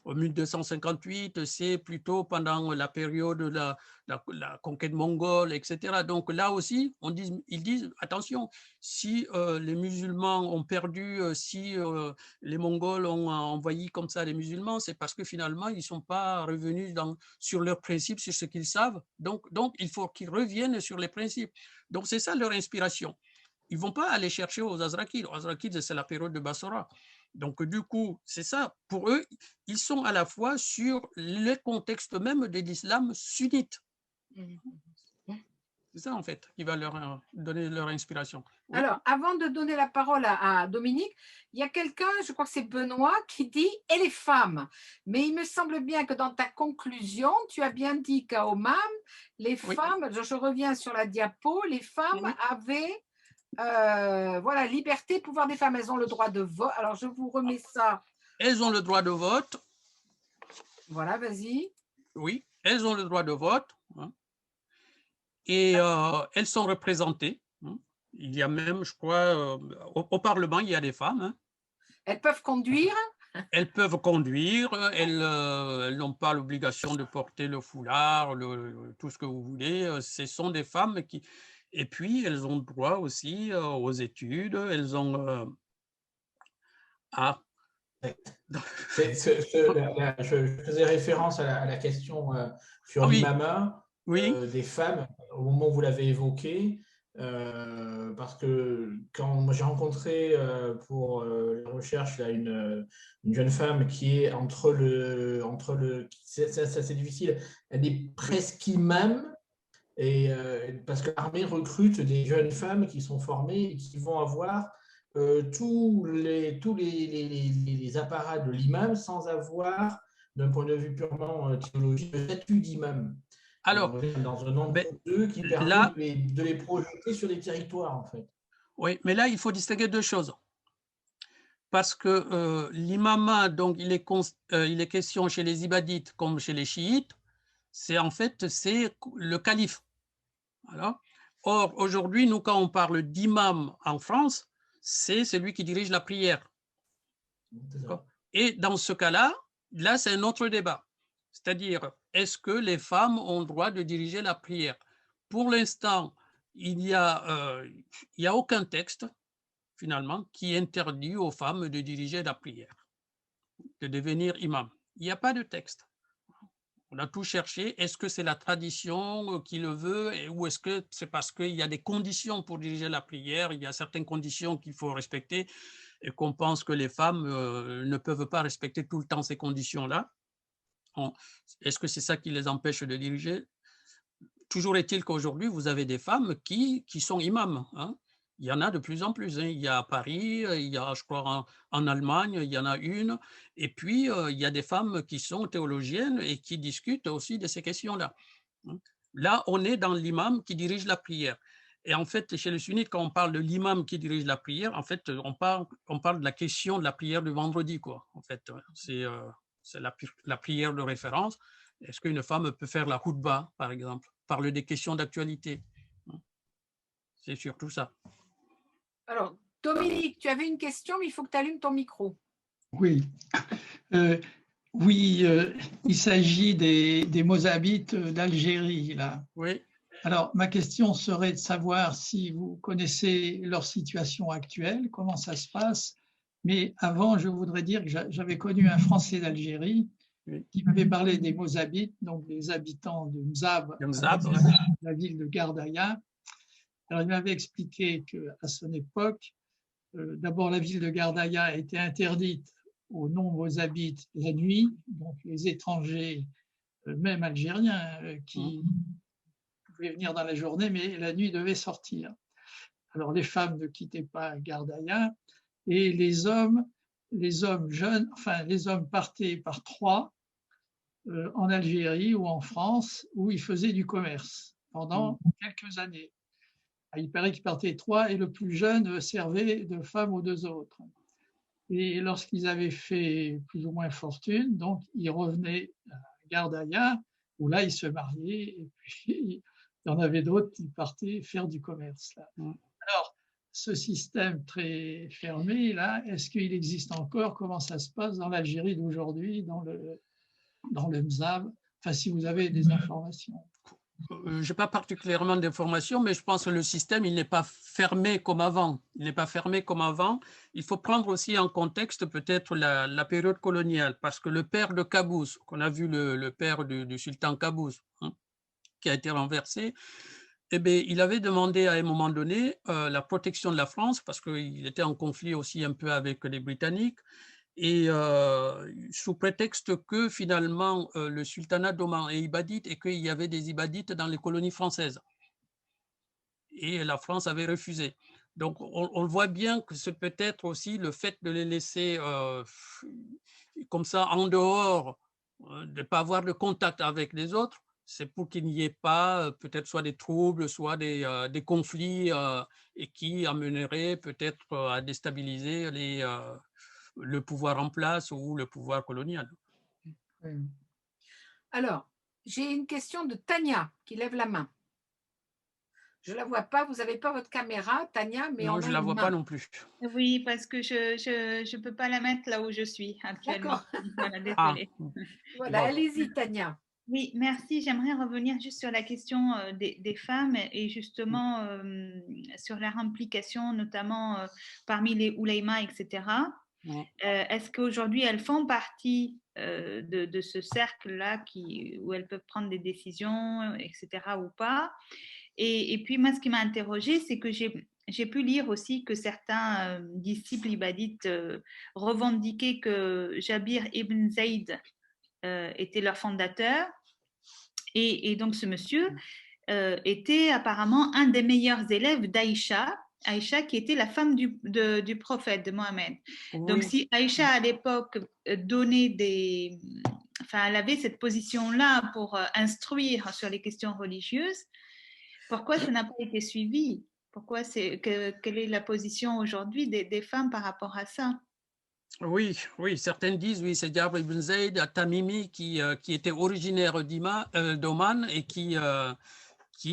S3: 1258, c'est plutôt pendant la période de la conquête mongole, etc. Donc là aussi, ils disent, attention, si les musulmans ont perdu, si les Mongols ont envahi comme ça les musulmans, c'est parce que finalement, ils ne sont pas revenus sur leurs principes, sur ce qu'ils savent. Donc il faut qu'ils reviennent sur les principes. Donc c'est ça leur inspiration. Ils ne vont pas aller chercher aux Azrakides. Aux Azrakides, c'est la période de Bassora. Donc, du coup, c'est ça. Pour eux, ils sont à la fois sur le contexte même de l'islam sunnite. C'est ça, en fait, qui va leur donner leur inspiration.
S1: Oui. Alors, avant de donner la parole à Dominique, il y a quelqu'un, je crois que c'est Benoît, qui dit « et les femmes ». Mais il me semble bien que dans ta conclusion, tu as bien dit qu'à Oman, les femmes, je reviens sur la diapo, les femmes avaient... voilà, liberté, pouvoir des femmes, elles ont le droit de vote. Alors, je vous remets ça.
S3: Elles ont le droit de vote.
S1: Voilà, vas-y.
S3: Oui, elles ont le droit de vote. Hein. Et elles sont représentées. Hein. Il y a même, je crois, au Parlement, il y a des femmes. Hein.
S1: Elles peuvent conduire.
S3: Elles peuvent conduire. Elles n'ont pas l'obligation de porter le foulard, tout ce que vous voulez. Ce sont des femmes qui... Et puis, elles ont droit aussi aux études, elles ont...
S4: Je faisais référence à la question sur l'imama des femmes, au moment où vous l'avez évoqué, parce que quand j'ai rencontré pour la recherche là, une jeune femme qui est entre le c'est difficile, elle est presque imam. Et parce que l'armée recrute des jeunes femmes qui sont formées et qui vont avoir tous les apparats de l'imam sans avoir, d'un point de vue purement théologique, le statut d'imam.
S3: Alors,
S4: dans un nombre d'eux qui permet de les projeter sur les territoires, en fait.
S3: Oui, mais là, il faut distinguer deux choses. Parce que l'imama, donc, il est question chez les ibadites comme chez les chiites, c'est le calife. Voilà. Or, aujourd'hui, nous, quand on parle d'imam en France, c'est celui qui dirige la prière. Et dans ce cas-là, là, c'est un autre débat. C'est-à-dire, est-ce que les femmes ont le droit de diriger la prière? Pour l'instant, il n'y a aucun texte, finalement, qui interdit aux femmes de diriger la prière, de devenir imam. Il n'y a pas de texte. On a tout cherché. Est-ce que c'est la tradition qui le veut ou est-ce que c'est parce qu'il y a des conditions pour diriger la prière? Il y a certaines conditions qu'il faut respecter et qu'on pense que les femmes ne peuvent pas respecter tout le temps ces conditions-là. Est-ce que c'est ça qui les empêche de diriger? Toujours est-il qu'aujourd'hui, vous avez des femmes qui sont imams. Hein. Il y en a de plus en plus. Hein. Il y a à Paris, il y a, je crois, en Allemagne, il y en a une. Et puis, il y a des femmes qui sont théologiennes et qui discutent aussi de ces questions-là. Là, on est dans l'imam qui dirige la prière. Et en fait, chez les sunnites, quand on parle de l'imam qui dirige la prière, en fait, on parle de la question de la prière du vendredi, quoi. En fait, c'est la prière de référence. Est-ce qu'une femme peut faire la khutba, par exemple, parler des questions d'actualité? C'est surtout ça.
S1: Alors, Dominique, tu avais une question, mais il faut que tu allumes ton micro.
S5: Oui. Il s'agit des Mozabites d'Algérie, là.
S3: Oui.
S5: Alors, ma question serait de savoir si vous connaissez leur situation actuelle, comment ça se passe. Mais avant, je voudrais dire que j'avais connu un Français d'Algérie qui m'avait parlé des Mozabites, donc des habitants de Mzab, la ville de Gardaïa. Alors, il m'avait expliqué qu'à son époque, d'abord, la ville de Gardaïa était interdite aux non-Mozabites la nuit, donc les étrangers, même algériens, qui pouvaient venir dans la journée, mais la nuit devaient sortir. Alors, les femmes ne quittaient pas Gardaïa et les hommes jeunes, enfin, les hommes partaient par 3 en Algérie ou en France où il faisait du commerce pendant quelques années. Il paraît qu'il partait 3 et le plus jeune servait de femme aux 2 autres. Et lorsqu'ils avaient fait plus ou moins fortune, donc ils revenaient à Gardaïa, où là ils se mariaient, et puis il y en avait d'autres qui partaient faire du commerce. Là. Alors, ce système très fermé, là, est-ce qu'il existe encore? Comment ça se passe dans l'Algérie d'aujourd'hui, dans le Mzab? Enfin, si vous avez des informations.
S3: Je n'ai pas particulièrement d'informations, mais je pense que le système, il n'est pas fermé comme avant. Il n'est pas fermé comme avant. Il faut prendre aussi en contexte peut-être la période coloniale, parce que le père de Qaboos, qu'on a vu le père du sultan Qaboos, hein, qui a été renversé, eh bien, il avait demandé à un moment donné la protection de la France, parce qu'il était en conflit aussi un peu avec les Britanniques, et sous prétexte que finalement le sultanat d'Oman est ibadite et qu'il y avait des ibadites dans les colonies françaises. Et la France avait refusé. Donc on voit bien que c'est peut-être aussi le fait de les laisser comme ça en dehors, de ne pas avoir de contact avec les autres, c'est pour qu'il n'y ait pas peut-être soit des troubles, soit des conflits et qui amèneraient peut-être à déstabiliser le pouvoir en place ou le pouvoir colonial.
S1: Alors, j'ai une question de Tania qui lève la main. Je ne la vois pas, vous n'avez pas votre caméra, Tania, mais
S3: non, je ne la vois pas non plus.
S6: Oui, parce que je ne peux pas la mettre là où je suis actuellement. Voilà, désolée.
S1: Voilà, allez-y, Tania.
S6: Oui, merci. J'aimerais revenir juste sur la question des femmes et justement sur leur implication, notamment parmi les oulémas, etc. Est-ce qu'aujourd'hui, elles font partie de ce cercle-là où elles peuvent prendre des décisions, etc. ou pas? Et puis, moi, ce qui m'a interrogée, c'est que j'ai pu lire aussi que certains disciples ibadites revendiquaient que Jabir ibn Zayd était leur fondateur. Et donc, ce monsieur était apparemment un des meilleurs élèves d'Aïcha, qui était la femme du prophète, de Mohammed. Oui. Donc, si Aïcha, à l'époque, donnait enfin, elle avait cette position-là pour instruire sur les questions religieuses, pourquoi ça n'a pas été suivi? Quelle est la position aujourd'hui des femmes par rapport à ça?
S3: Oui, certains disent, oui, c'est Jabir ibn Zayd al-Tamimi qui était originaire d'Oman et qui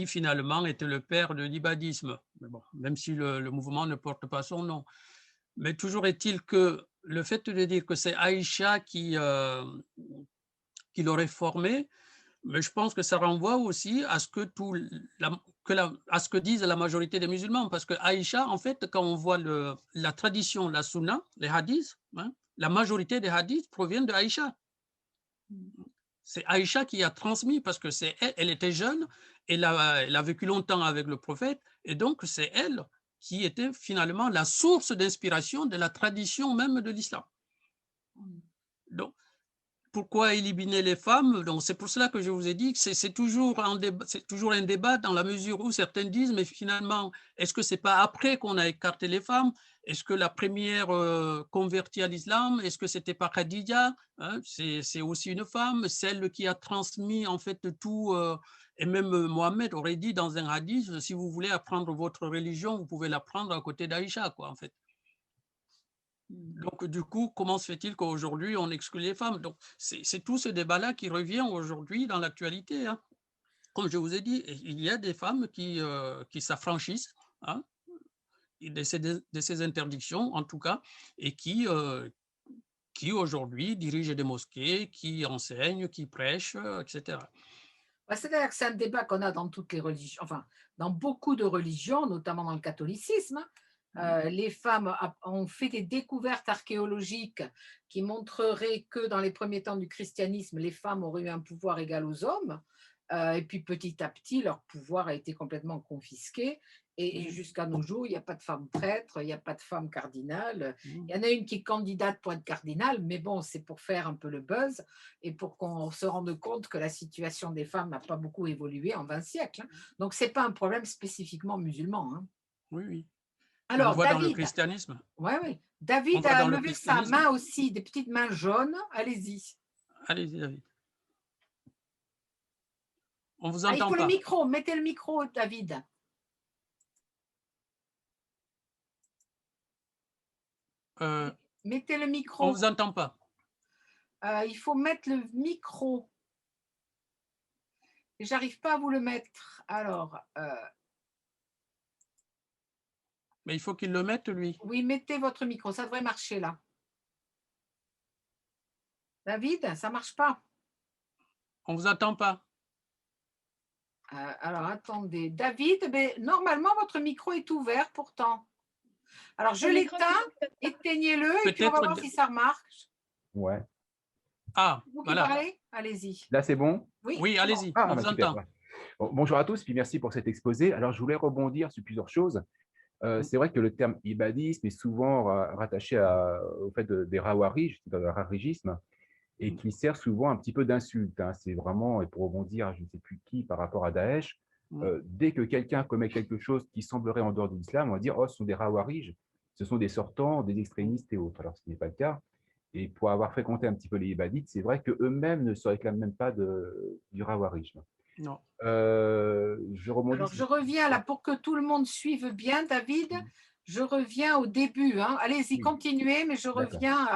S3: finalement était le père de l'ibadisme. Bon, même si le mouvement ne porte pas son nom. Mais toujours est-il que le fait de dire que c'est Aïcha qui l'aurait formé, mais je pense que ça renvoie aussi à ce que disent la majorité des musulmans, parce que Aïcha, en fait, quand on voit la tradition, la sunna, les hadiths, hein, la majorité des hadiths proviennent de Aïcha. C'est Aïcha qui a transmis, parce que elle était jeune, elle a vécu longtemps avec le prophète, et donc c'est elle qui était finalement la source d'inspiration de la tradition même de l'islam. Donc, pourquoi éliminer les femmes? Donc, c'est pour cela que je vous ai dit que c'est toujours un débat dans la mesure où certains disent, mais finalement, est-ce que ce n'est pas après qu'on a écarté les femmes? Est-ce que la première convertie à l'islam, est-ce que ce n'était pas Khadija, hein? C'est aussi une femme, celle qui a transmis en fait tout, et même Mohammed aurait dit dans un hadith, si vous voulez apprendre votre religion, vous pouvez l'apprendre à côté d'Aïcha, quoi, en fait. Donc, du coup, comment se fait-il qu'aujourd'hui, on exclut les femmes? Donc, c'est tout ce débat-là qui revient aujourd'hui dans l'actualité. Hein. Comme je vous ai dit, il y a des femmes qui s'affranchissent, hein, de ces interdictions, en tout cas, et qui aujourd'hui dirigent des mosquées, qui enseignent, qui prêchent, etc.
S1: C'est-à-dire que c'est un débat qu'on a dans toutes les religions, enfin, dans beaucoup de religions, notamment dans le catholicisme. Les femmes ont fait des découvertes archéologiques qui montreraient que dans les premiers temps du christianisme, les femmes auraient eu un pouvoir égal aux hommes. Et puis petit à petit, leur pouvoir a été complètement confisqué. Et jusqu'à nos jours, il n'y a pas de femme prêtre, il n'y a pas de femme cardinale. Il y en a une qui est candidate pour être cardinale, mais bon, c'est pour faire un peu le buzz et pour qu'on se rende compte que la situation des femmes n'a pas beaucoup évolué en 20 siècles. Hein. Donc, ce n'est pas un problème spécifiququement musulman. Hein.
S3: Oui.
S1: Alors,
S3: on voit
S1: David,
S3: dans le christianisme.
S1: Oui. David a levé sa main aussi, des petites mains jaunes. Allez-y.
S3: Allez-y, David. On vous entend
S1: il faut
S3: pas.
S1: le micro, mettez le micro, David. Mettez le micro.
S3: On vous entend pas.
S1: Il faut mettre le micro. J'arrive pas à vous le mettre. Alors.
S3: Mais il faut qu'il le mette, lui.
S1: Oui, mettez votre micro. Ça devrait marcher là. David, ça marche pas.
S3: On vous entend pas.
S1: Alors, attendez. David, mais normalement, votre micro est ouvert pourtant. Alors, je l'éteins, éteignez-le et puis on va voir si ça marche.
S7: Ouais.
S3: Ah,
S1: vous
S3: voilà.
S1: Qui parlez, allez-y.
S7: Là, c'est bon?
S3: Oui, allez-y,
S7: on
S3: vous entend.
S7: Bon, bonjour à tous, puis merci pour cet exposé. Alors, je voulais rebondir sur plusieurs choses. C'est vrai que le terme ibadisme est souvent rattaché au fait des rawarij, le rarigisme, et qui sert souvent un petit peu d'insulte. Hein. C'est vraiment, et pour rebondir, je ne sais plus qui, par rapport à Daesh, dès que quelqu'un commet quelque chose qui semblerait en dehors de l'islam, on va dire, oh, ce sont des rawarij, ce sont des sortants, des extrémistes et autres, alors ce qui n'est pas le cas. Et pour avoir fréquenté un petit peu les ibadites, c'est vrai qu'eux-mêmes ne se réclament même pas du rawarisme.
S3: Non.
S7: Je rebondis.
S1: Alors, je reviens là pour que tout le monde suive bien, David. Je reviens au début. Hein. Allez-y, continuez, mais je reviens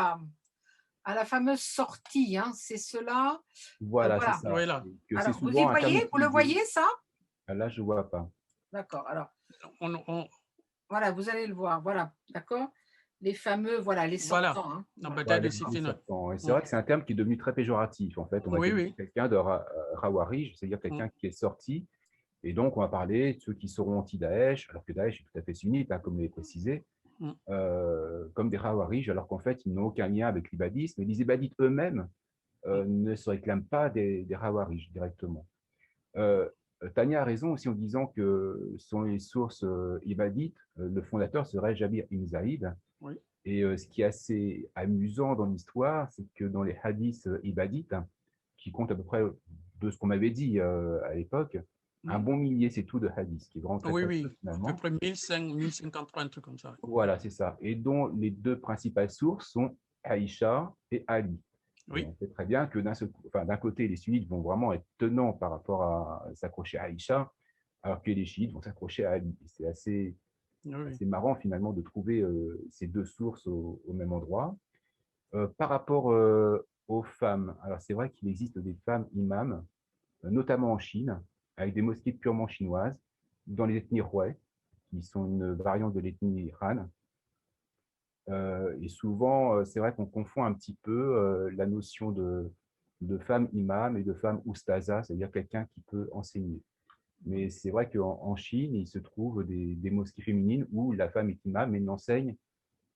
S1: à la fameuse sortie. Hein. C'est cela.
S7: Voilà, c'est ça.
S3: Voilà.
S1: Alors, vous le voyez, ça?
S7: Là, je ne vois pas.
S1: D'accord. Alors, voilà, vous allez le voir. Voilà, d'accord. Les fameux, voilà, les sortants. Hein.
S7: Et c'est vrai que c'est un terme qui est devenu très péjoratif. En fait, on va dire quelqu'un de rawarij, c'est-à-dire quelqu'un qui est sorti. Et donc, on va parler de ceux qui seront anti-Daesh, alors que Daesh est tout à fait sunnite, hein, comme vous l'avez précisé, comme des rawarij, alors qu'en fait, ils n'ont aucun lien avec l'ibadisme. Et les ibadites eux-mêmes ne se réclament pas des rawarij directement. Tania a raison aussi en disant que selon les sources ibadites, le fondateur serait Jabir ibn Zaïd.
S3: Oui.
S7: Et ce qui est assez amusant dans l'histoire, c'est que dans les hadiths ibadites, qui comptent à peu près de ce qu'on m'avait dit à l'époque, un bon millier, c'est tout de hadiths, qui est vraiment très
S3: oui,
S7: finalement.
S3: À peu près 1053, un truc comme ça.
S7: Voilà, c'est ça. Et dont les deux principales sources sont Aïcha et Ali.
S3: Oui.
S7: On sait très bien que d'un côté, les sunnites vont vraiment être tenants par rapport à s'accrocher à Aïcha, alors que les chiites vont s'accrocher à Ali. C'est assez marrant finalement de trouver ces deux sources au même endroit. Par rapport aux femmes, alors c'est vrai qu'il existe des femmes imams, notamment en Chine, avec des mosquées purement chinoises, dans les ethnies Hui, qui sont une variante de l'ethnie Han. Et souvent, c'est vrai qu'on confond un petit peu la notion de femme imam et de femme oustaza, c'est-à-dire quelqu'un qui peut enseigner. Mais c'est vrai qu'en Chine, il se trouve des mosquées féminines où la femme est imam, mais n'enseigne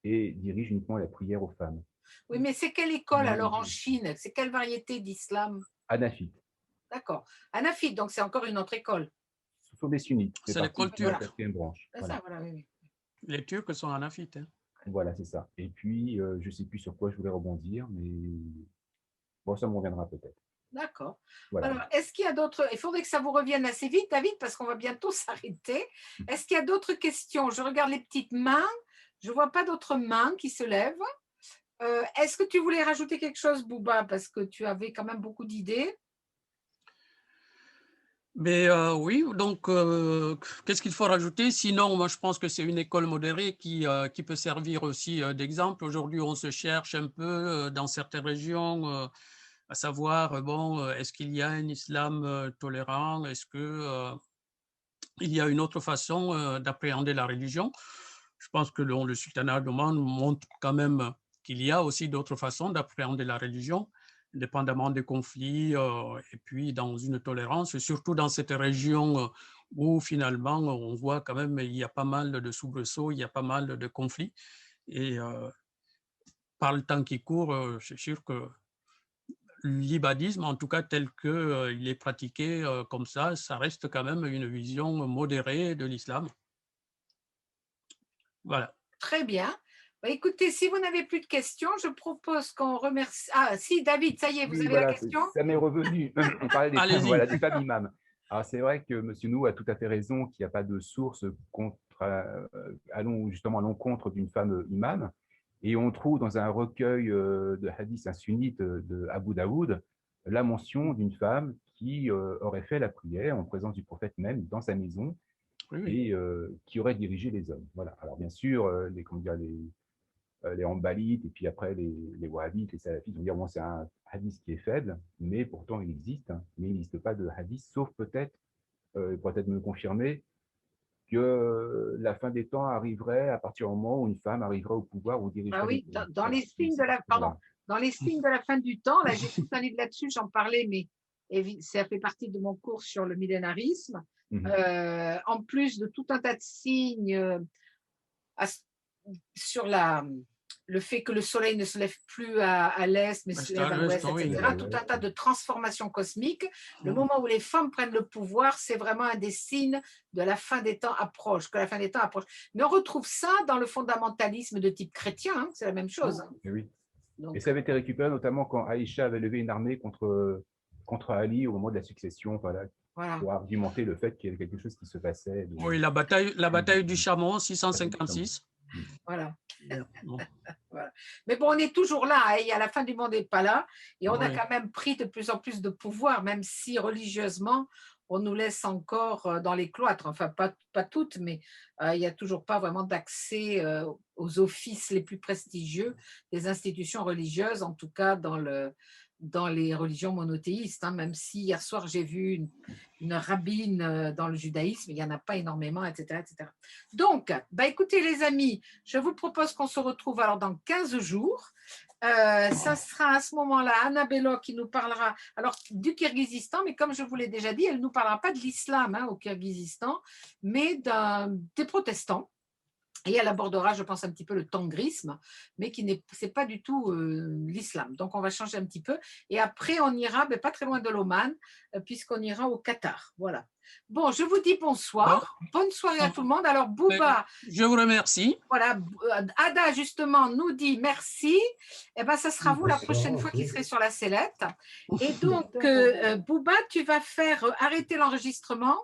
S7: et dirige uniquement la prière aux femmes.
S1: Oui, mais c'est quelle école alors en Chine? C'est quelle variété d'islam?
S7: Hanafite.
S1: D'accord. Hanafite, donc c'est encore une autre école.
S7: Ce sont des sunnites.
S3: C'est l'école turque.
S1: Voilà.
S3: Les Turcs sont hanafites. Hein.
S7: Voilà, c'est ça. Et puis, je ne sais plus sur quoi je voulais rebondir, mais bon, ça me reviendra peut-être.
S1: D'accord. Voilà. Alors, est-ce qu'il y a d'autres... Il faudrait que ça vous revienne assez vite, David, parce qu'on va bientôt s'arrêter. Est-ce qu'il y a d'autres questions? Je regarde les petites mains. Je ne vois pas d'autres mains qui se lèvent. Est-ce que tu voulais rajouter quelque chose, Bouba, parce que tu avais quand même beaucoup d'idées?
S3: Mais oui, donc qu'est-ce qu'il faut rajouter? Sinon, moi je pense que c'est une école modérée qui peut servir aussi d'exemple. Aujourd'hui, on se cherche un peu dans certaines régions à savoir, bon, est-ce qu'il y a un islam tolérant? Est-ce qu'il y a une autre façon d'appréhender la religion? Je pense que le sultanat d'Oman montre quand même qu'il y a aussi d'autres façons d'appréhender la religion, dépendamment des conflits, et puis dans une tolérance, surtout dans cette région où finalement on voit quand même il y a pas mal de soubresauts, il y a pas mal de conflits. Et par le temps qui court, c'est sûr que l'ibadisme, en tout cas tel qu'il est pratiqué comme ça reste quand même une vision modérée de l'islam. Voilà.
S1: Très bien. Bah, écoutez, si vous n'avez plus de questions, je propose qu'on remercie... Ah, si, David, ça y est, vous avez la question?
S7: Ça m'est revenu. On parlait des femmes imams. Alors, c'est vrai que M. Nou a tout à fait raison qu'il n'y a pas de source allons justement à l'encontre d'une femme imam. Et on trouve dans un recueil de hadiths, un sunnite de Abu Daoud, la mention d'une femme qui aurait fait la prière en présence du prophète même dans sa maison et qui aurait dirigé les hommes. Voilà. Alors bien sûr, les Hanbalites et puis après les Wahhabites, les Salafites vont dire bon, c'est un hadith qui est faible, mais pourtant il existe, hein, mais il n'existe pas de hadith, sauf peut-être, peut-être me confirmer, que la fin des temps arriverait à partir du moment où une femme arriverait au pouvoir ou dirigerait.
S1: Ah oui, dans les signes de la, pardon, dans les signes de la fin du temps, là j'ai tout un livre là-dessus, j'en parlais, mais ça fait partie de mon cours sur le millénarisme. En plus de tout un tas de signes sur le fait que le soleil ne se lève plus à l'est, mais se lève à l'ouest, etc. Tout un tas de transformations cosmiques. Le moment où les femmes prennent le pouvoir, c'est vraiment un des signes de la fin des temps approche, que la fin des temps approche. Mais on retrouve ça dans le fondamentalisme de type chrétien, hein, c'est la même chose. Hein.
S7: Oui. Donc, et ça avait été récupéré notamment quand Aïcha avait levé une armée contre Ali au moment de la succession, voilà. Pour argumenter le fait qu'il y avait quelque chose qui se passait.
S3: Oui, la bataille du Chamon, 656.
S1: Voilà. Voilà. Mais bon, on est toujours là, hein, et à la fin du monde n'est pas là, et on a quand même pris de plus en plus de pouvoir, même si religieusement, on nous laisse encore dans les cloîtres, enfin pas toutes, mais il n'y a toujours pas vraiment d'accès aux offices les plus prestigieux des institutions religieuses, en tout cas dans les religions monothéistes, hein, même si hier soir j'ai vu une rabbine dans le judaïsme, il n'y en a pas énormément, etc. etc. Donc, écoutez les amis, je vous propose qu'on se retrouve alors dans 15 jours. Ça sera à ce moment-là Anna Bello qui nous parlera alors du Kirghizistan, mais comme je vous l'ai déjà dit, elle ne nous parlera pas de l'islam au Kirghizistan, mais des protestants. Et elle abordera, je pense, un petit peu le tangrisme, mais c'est pas du tout l'islam. Donc, on va changer un petit peu. Et après, on ira, pas très loin de l'Oman, puisqu'on ira au Qatar. Voilà. Bon, je vous dis bonsoir. Bonne soirée à tout le monde. Alors, Bouba.
S3: Je vous remercie.
S1: Voilà. Ada, justement, nous dit merci. Eh bien, ça sera vous la prochaine fois qui serez sur la sellette. Et donc, Bouba, tu vas faire arrêter l'enregistrement.